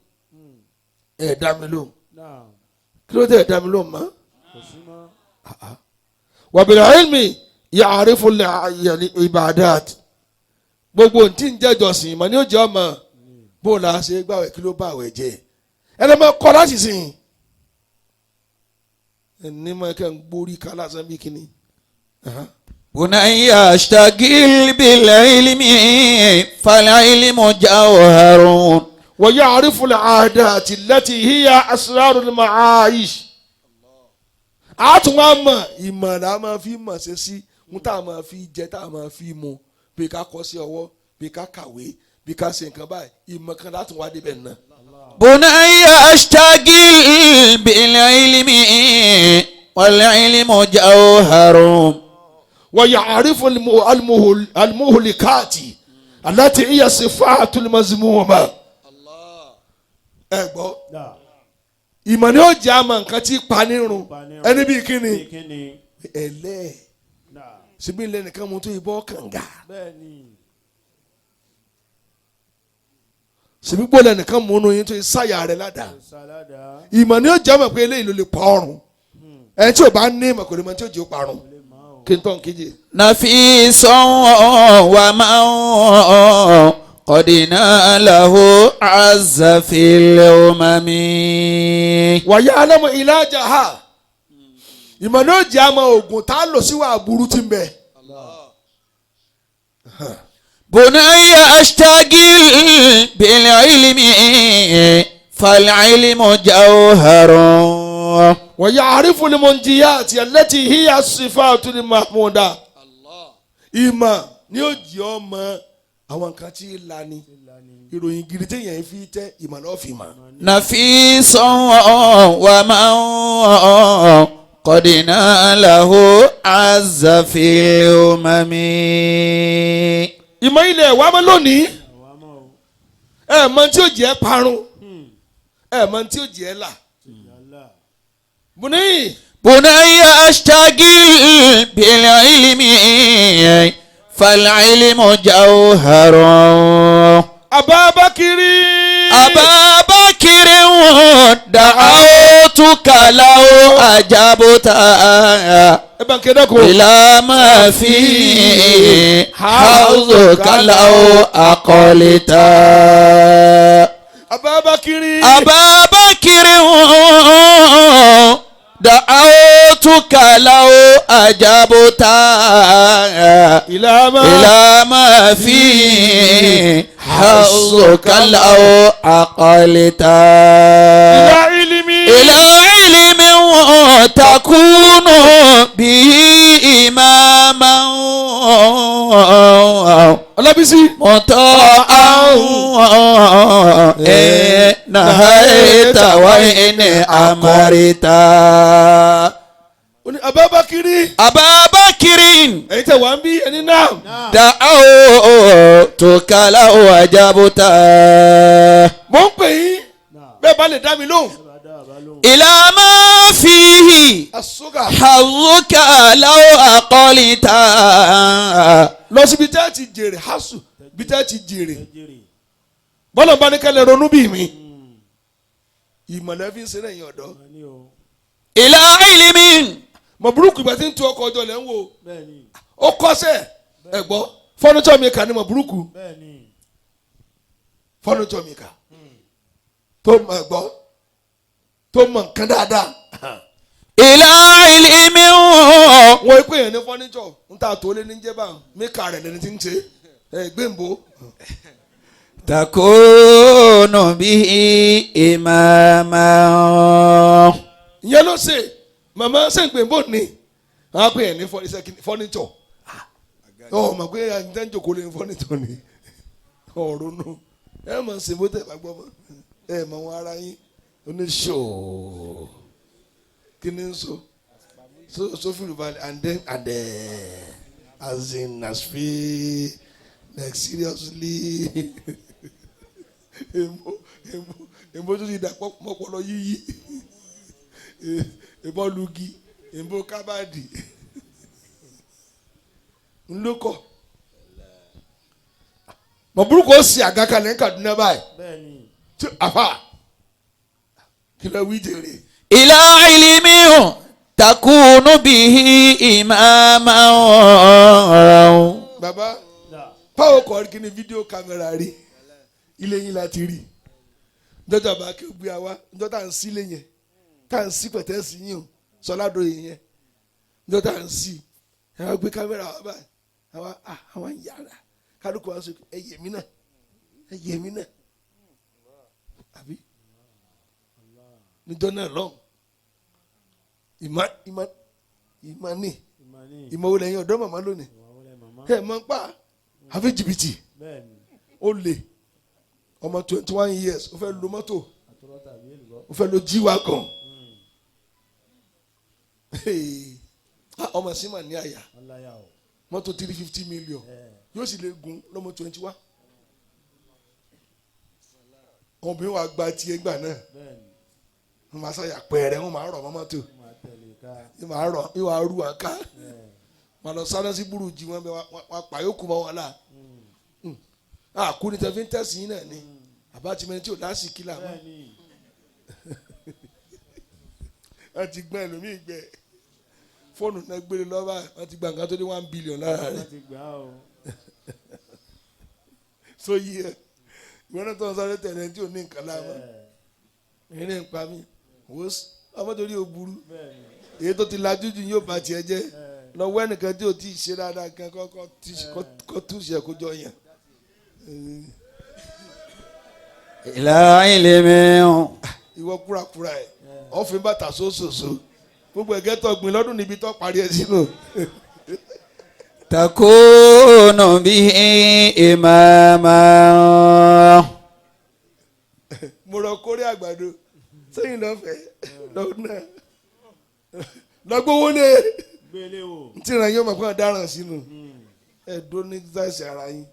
ẹ̀ dá mi lóhùn kí ló dé ẹ̀ dá mi lóhùn mọ́ wa bil ilmi ya'rifu al-ibadat gbogbo tí ń jẹ́jọsìn ìmọ̀ ni ó jẹ́ ọmọ bó la ṣe gbàwẹ̀ kí ló bá àwẹ̀ jẹ́ ẹni máa kọ́ láti sìn ẹni máa kẹ́ ń gbórí ká lásán bí kíní. بني اشتغل بالعلم فالعلم جوهر ويعرف العادات التي هي أسرار المعايش. àtúnwá mọ̀ ìmọ̀ là máa fi mọ̀ ṣe sí ń tá a máa fi jẹ tá a máa fi mu bí ká kọ́ sí ọwọ́ bí ká kàwé bí ká ṣe nǹkan báyìí ìmọ̀ kan látún wá débẹ̀ náà. بني اشتغل بالعلم والعلم جوهر ويعرف المهلكات التي هي صفات المذمومة. ẹ gbọ́ ìmọ̀ ni ó jẹ́ àmọ́ nǹkan tí panirun ẹni bíi kíni ẹlẹ́ síbí ilẹ̀ nìkan mú tó ìbọn kànga síbí gbọ́dọ̀ nìkan mú inú yín tó ìsáyà rẹ̀ ládàá ìmọ̀ ni ó jẹ́ àmọ́ pé eléyìí ló lè pa ọrùn ẹni tí ò bá ní ìmọ̀ kò lè mọ tí ó jẹ́ ó parun kí n tọ́ nkejì. نفيس ومن قد ناله عز في الأمم ويعلم علاجها ìmọ̀ náà jẹ́ àmọ́ oògùn tá a lò síwá aburú tí ń bẹ. بني أشتغل بالعلم فالعلم جوهر ويعرف المنجيات التي هي الصفات المحمودة. ìmọ̀ ni ó jẹ́ ọmọ àwọn nǹkan tí ń lani ìròyìn gidi téèyàn fi tẹ́ ìmọ̀ náà fi mọ̀. نفيس ومن قد ناله عز في الأمم. ìmọ̀ ilẹ̀ wa mọ́ lónìí ẹ̀ mọ̀ tí ó jẹ́ parun ẹ̀ mọ̀ tí ó jẹ́ là. بني أشتغل بالعلم فالعلم جوهر. أبا بكر دعوتك لو أجبت إلى ما فيه حظك لو أقلت. أبا بكر دعوتك لو أجبت إلى ما فيه حظك لو أقلت. إلى علم تكون به إماما مطاعا إن نهيت وإن أمرت. أبا بكر ẹ̀yin tẹ́ wà ń bí ẹni náà. دعوتك لو أجبت. mo ń pè yín bẹ́ẹ̀ bá lè dá mi lóhùn. إلى ما فيه حظك لو أقلت. lọ síbi tẹ́ ti jèrè hasu bí tẹ́ ti jèrè bọ́lá bá ní kẹ́lẹ́ ronú bí mi ìmọ̀lẹ́ fi ń ṣe lẹ́yìn ọ̀dọ́. إلى علم mọ̀ burúkú ìgbà tí ń tu ọkọ̀ ọjọ́ lẹ́ ń wò ó kọ́sẹ̀ ẹ̀ gbọ́ fọ́nùtọ̀ mi kà ní mọ̀ burúkú fọ́nùtọ̀ mi kà tó mọ̀ ẹ̀ gbọ́ tó mọ̀ nǹkan dáadáa. إلى علم wọ́n pè é ní fọ́nìṣọ̀ ń ta tó lé ní jẹ́bà mẹ́ka rẹ̀ lẹ́ni tí ń ṣe gbẹ̀ǹbó. تكون به إماما. ìyẹn ló ṣe màmá sẹ́ǹgbẹ̀ǹbó ni wọ́n á pè é ní fọ́nìṣọ̀ ọ̀ mọ̀ pé àyíká ń jòkó lé ní fọ́nìṣọ̀ ni ọ̀rọ̀ nù ẹ̀ mọ̀ ṣe bó tẹ̀ bá gbọ́ mọ́ ẹ̀ mọ̀ wọn ara yín oníṣòó kí ni ń so feel bad and then as in as free like seriously èmo tó ti dà pọpọlọ yíyí èmo lugi èmo kábàdì ńlọkọ mọ burúkú ó sì àga kalẹ̀ ń Kaduna báyìí tí àfà kí ló wí jèrè. إلى علم تكون به إماما. baba báwo kọ́ kí ni fídíò kámẹ́rà rí ilé yín láti rí dọ́jà bá kí o gbé wa dọ́jà tá à ń sí ilé yẹn tá à ń sí pẹ̀tẹ́sì yín o sọládò yẹn dọ́jà tá à ń sí ẹ wá gbé kámẹ́rà wa báyìí àwọn yàrá kálukú wa sọ ẹyẹ mi náà àbí níjọ́ náà lọ́hùn ìmọ̀ wo lẹ́yìn ọ̀dọ́ màmá lónìí ẹ̀ mọ̀ ń pa àfi jìbìtì ó lè ọmọ 21 years ó fẹ́ lo mọ́tò ó fẹ́ lo jíwágàn ọmọ sima ní àyà mọ́tò 350 million yóò sì lè gun lọ́mọ 21 obìnrin wa gba tiẹ̀ gbà náà wọ́n máa ṣàyà pẹ̀rẹ̀ wọ́n máa rọ̀ mọ́ mọ́tò yóò wá rú wa ká máa lọ sáré sí burújí wọn bẹ wá pa yóò kú mọ́ wọn la àkú ni tẹ̀fín tẹ̀sí yín náà ni àbátìmẹ́ni tí ò láṣì kílà mọ́ wọ́n ti gbọ́n ẹlòmíì gbẹ fóònù náà gbére lọ́wọ́ wọ́n ti gba nǹkan tó dé 1 billion lára rẹ̀ so yí ẹ ìwọ́n náà tó ń sáré tẹ̀lé tí ò ní nǹkan láàmú èyí ní nǹkan mi wò ó ọmọ torí o burú èyí tó ti lajú jù yóò bá tiẹ̀ jẹ́ lọ́wọ́ ẹnìkan tí ò tí ì ṣe dáadáa kan kọ́ túṣe kó jọ yàn. Ila ilmin. Ìwọ kúrakúra ẹ̀ ọ̀fìn bàtà sóṣooṣo gbogbo ẹ̀gẹ́ tó gbìn lọ́dún níbi tó parí ẹ̀ sínú. Takunu bihi imama. Mo rọ kórè àgbàdo sẹ́yìn lọ́fẹ̀ẹ́ lọ́dún náà lọ́gbọ́wọ́ ní tí ìrìn yóò mọ̀ pé ọ̀daràn sínú ẹ̀dọ́ ní sáìsì ara yín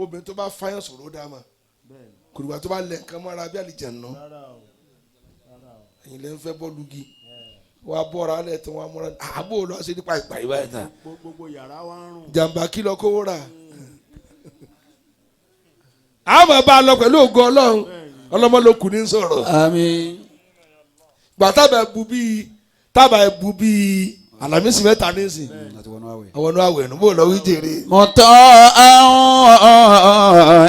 obìnrin tó bá fáyàn sọ̀rọ̀ ó dá mà kòrìgbà tó bá lẹ̀ nǹkan mọ́ra bí àlìjànnú ẹ̀yin lẹ́ ń fẹ́ bọ́ọ̀lù gi wà á bọ́ra alẹ́ tí wọ́n á múra àbò lọ sí nípa ìgbà ìbá ẹ̀ta jàǹbá kí lọ kówó rà àmọ́ bá a lọ pẹ̀lú ògo ọlọ́run ọlọ́mọ ló kù ní sọ̀rọ̀ Àmín. gbà tábà bu bíi Àlàmísì mẹ́ta nísìn àwọn ọ̀nà àwẹ̀ ẹ̀nu bó lọ wí jèrè.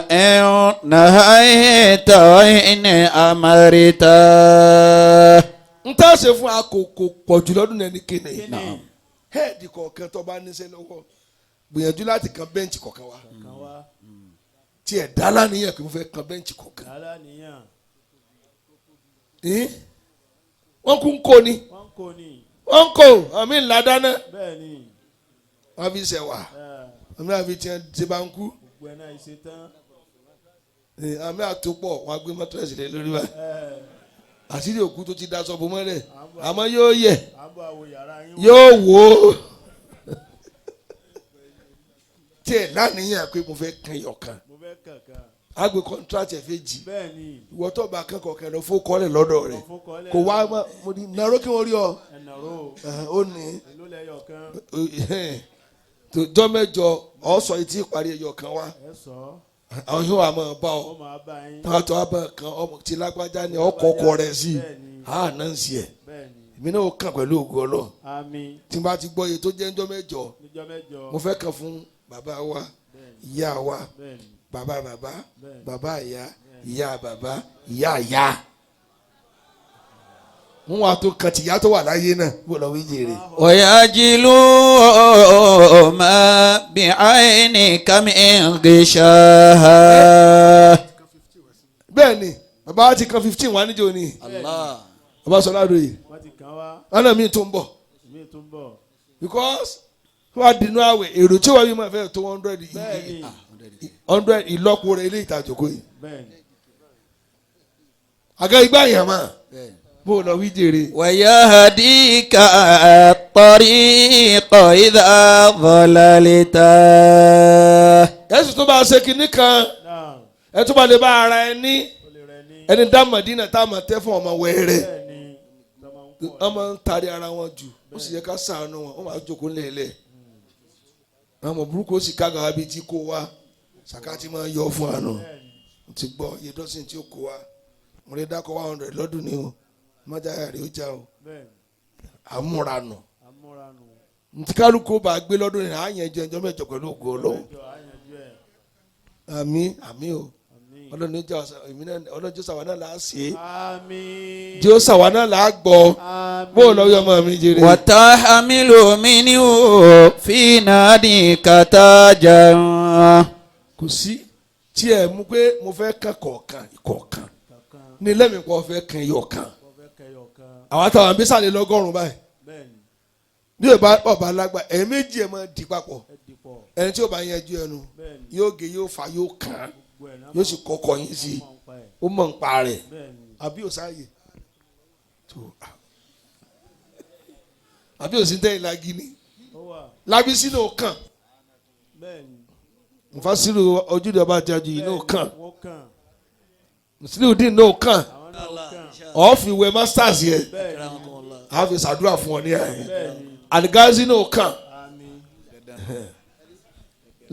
Muta'an nahaita in amarita. n tá a ṣe fún àkókò pọ̀ jù lọ́dún ẹni kéne hẹ́ẹ̀dì kọ̀ọ̀kan tó bá níṣẹ́ lọ́wọ́ gbìyànjú láti kan bẹ́ǹchì kọ̀ọ̀kan wa tí ẹ̀ dá láníyàn kí mo fẹ́ kan bẹ́ǹchì kọ̀ọ̀kan. wọ́n kún kó ni wọ́n kó àmì ńlá dáná wọ́n fi ṣẹ̀ wá àmì àfi tiẹ̀ ṣe bá ń kú àmì àtòpọ̀ wọ́n á gbé mọ́tò ẹ̀sìn lé lórí wa àṣírí òkú tó ti daṣọ bò mọ́lẹ̀ àmọ́ yóò yẹ yóò wò ó tiẹ̀ láníyàn pé mo fẹ́ kan ìyọ̀kan agbe kọ́ńtrátì ẹ̀fẹ́jì ìwọ tó bá kẹ́kọ̀ọ́ kẹ́ lọ fún kọ́lẹ̀ lọ́dọ̀ rẹ̀ kò wá mo ní nàró kí wọ́n rí ọ ó ní tòjọ́ mẹ́jọ ọ̀sọ̀ etí ìparí ẹ̀yọ̀ kan wá àwọn yóò wá máa bá ọ tààtọ̀ abẹ́ kan ọmọ tí lágbájá ni ọkọ̀ ọkọ̀ rẹ̀ sí àná ń ṣe ẹ̀ èmi náà ó kàn pẹ̀lú ògùn ọlọ́ tí n bá ti gbọ́ iye tó jẹ́ ńjọ́ mẹ́jọ mo fẹ́ kàn fún bàbá wa ìyá wa bàbá bàbá bàbá ìyá ìyá bàbá ìyá ìyá wọn wà tó kàn tìyá tó wà láyé náà bó lọ wí jèrè. Wayajilu ma bi'aynika min ghishaha. bẹ́ẹ̀ ni bàbá wa ti kan 15 wá níjó ni bàbá sọ ládùú yìí ọ̀nà mi tó ń bọ̀ because wọ́n á dínú àwẹ̀ èrò tí wọ́n yìí máa fẹ́ tó 100 yìí 100 ìlọ́po rẹ̀ ilé ìtajòkó yìí àga igbá yẹn máa bó lọ wí jèrè. Wayahdika at-tariqa idha dhalalta. Yẹ́sù tó bá ṣe kinní kan ẹ tó bá lè bá ara ẹni dá Mádínà tá a máa tẹ́ fún ọmọ wẹ́rẹ́ wọ́n máa ń tari ara wọn jù ó sì yẹ ká ṣàánú wọn wọ́n máa jókòó lẹ́lẹ̀ àwọn burúkú ó sì ká gàwá bíi tí kò wá sàkáàtì máa yọ fún àná ti gbọ́ iye dọ́sìn tí ó kó wa mo lè dákọ̀ 100 lọ́dún ni o mọ́jáyà rẹ̀ ó já o àmúranù ntí kálukú bá gbé lọ́dún yẹn á yẹn jẹ́ ẹjọ́ mẹ́jọ pẹ̀lú ògo Ọlọ́run àmín àmín o ọlọ́run jẹ́ èmi náà ọlọ́run jẹ́ sàwọn náà là á ṣe àmín. jẹ́ sàwọn náà là á gbọ́ bó o lọ yọ ọmọ mi jèrè. وتحمل منه في ناديك تاجا. kò sí tí ẹ mú pé mo fẹ́ kàn kọ̀ọ̀kan ní lẹ́mìí pọ̀ fẹ́ kàn yọ̀ọ̀kan àwọn àtàwọn àbísàlẹ̀ lọ́gọ́rùn-ún báyìí bí o bá ọba alágbá ẹ̀ méjì ẹ̀ máa di papọ̀ ẹni tí o bá yanjú ẹnu yóò gé yóò fa yóò kàn án yóò sì kọ́kọ́ yín sí ó mọ̀ ń pa rẹ̀ àbí ò sáàyè àbí ò sí tẹ́yìn lágínní lábísí náà kàn nfasiru ojúde ọba àjàjù yìí náà kàn mùsùlùmí dín náà kàn ọ̀ọ́fì wẹ̀ masters yẹ àfi ṣàdúrà fún ọ ní àyè aligazi náà kàn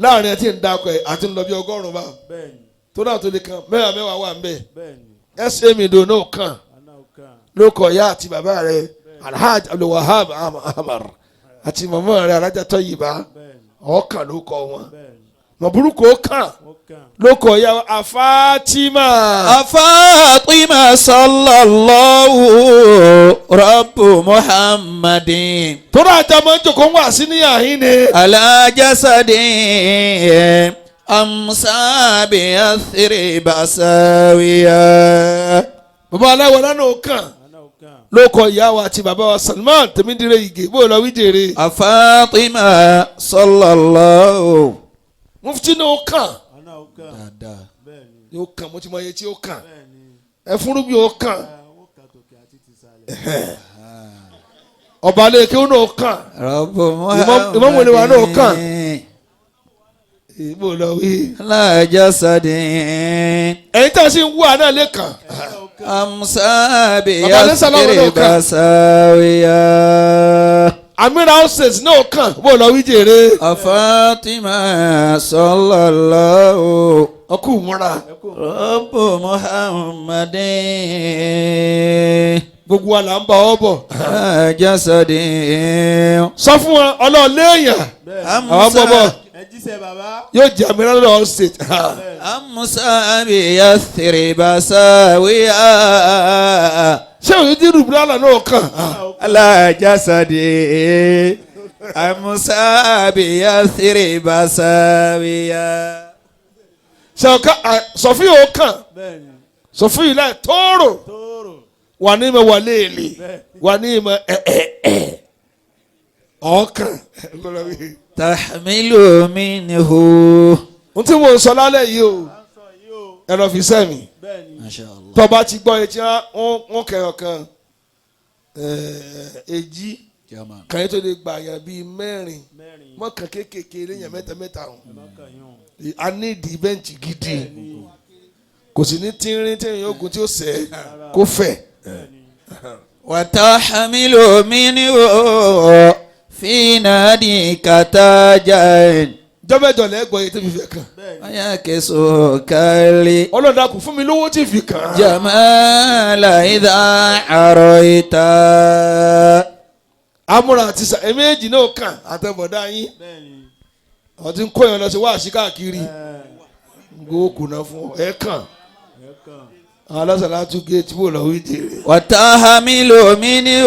láàrin ẹtí ń dakọ ẹ àti ń lọ bí ọgọ́rùn-ún bá tó náà tó lè kàn mẹ́wàá wà ń bẹ̀ ẹsẹ̀ mi dò náà kàn lóko ìyá àti bàbá rẹ alhaj abdulwahab amar àti màmá rẹ alájà tọ́yìnbá ọ̀ọ́kàn ló kọ wọn mọ̀búrúkú ó kàn lóko ìyá afátímà. Fatima sallallahu rabbu Muhammadin. tóra àjà máa ń jòkó ń wà sí ní àhín ni. Ala jasadin amsa bi athri basawiya. bàbá aláwọ̀ lánàá ó kàn lóko ìyá wa àti bàbá wa Salman tèmídìrẹ ìgè bó lọ wí jèrè. Fatima sallallahu. mufti náà ó kàn Dáadáa. yóò kàn mo ti mọ iye tí ó kàn ẹfúrúgbìn ó kàn ọba aleke ó náà kàn Rabbu Imam wòle wa náà kàn Muhammadin. bó lọ wí. Ala jasadin ẹ̀yin tá a sì ń wú àná lè kàn amsa bi Baba Alisa lọ́wọ́ athri náà kàn. basawiya. Amira houses náà kàn bó lọ wí jèrè. Fatima sallallahu ọkù múra rabbu Muhammadin. gbogbo wa là ń bá ọ bọ̀. Jasadin sọ fún wọn ọlọ́ọ̀lẹ́yìn àwọn bọ̀bọ̀ ẹ jíṣẹ́ bàbá. yóò jẹ́ Amira lọ́wọ́ houses. amsa bi athri basawiya. ṣé òye dín rúbúlálà náà kàn. Ala jasadin amsa bi athri basawiya. ṣe ọ̀ka sọ̀fí yóò kàn sọ̀fí yìí láì tóóró wà ní ìmọ̀ wà léèlè wà ní ìmọ̀ ọ̀ọ́kàn. tahmilu minhu. n tí mo ń sọ lálẹ́ yìí o ẹ lọ fi sẹ́mi Masha Allah. tọba ti gbọ́ etí wọn kẹyọ kan èjì Jaman. kàyé tó lè gbà yàn bíi mẹ́rin mọ́kàn kéékèèké léyàn mẹ́ta ọ̀hún a ní ìdí bẹ́ǹchì gidi kò sì ní tínrín téèyàn ogun tí ó sẹ́ kó fẹ̀. wa tahmilu minhu fi nadika tajan. jọ́bẹ̀jọ lẹ́gbọ̀ọ́ yìí tó fi fẹ́ kàn. Aya keso kali. ọlọ́dà kò fún mi lówó tí fi kàn. Jamala idha araita. amúra àti ẹ̀mẹ́jì náà kàn àtẹ̀bọ̀dá yín àwọn tí ń kó yẹn lọ sí wáàsí káàkiri gbogbo kùnà fún ẹ kàn àwọn alásàlátú géètì bò lọ wí jèrè. Wa tahmilu minhu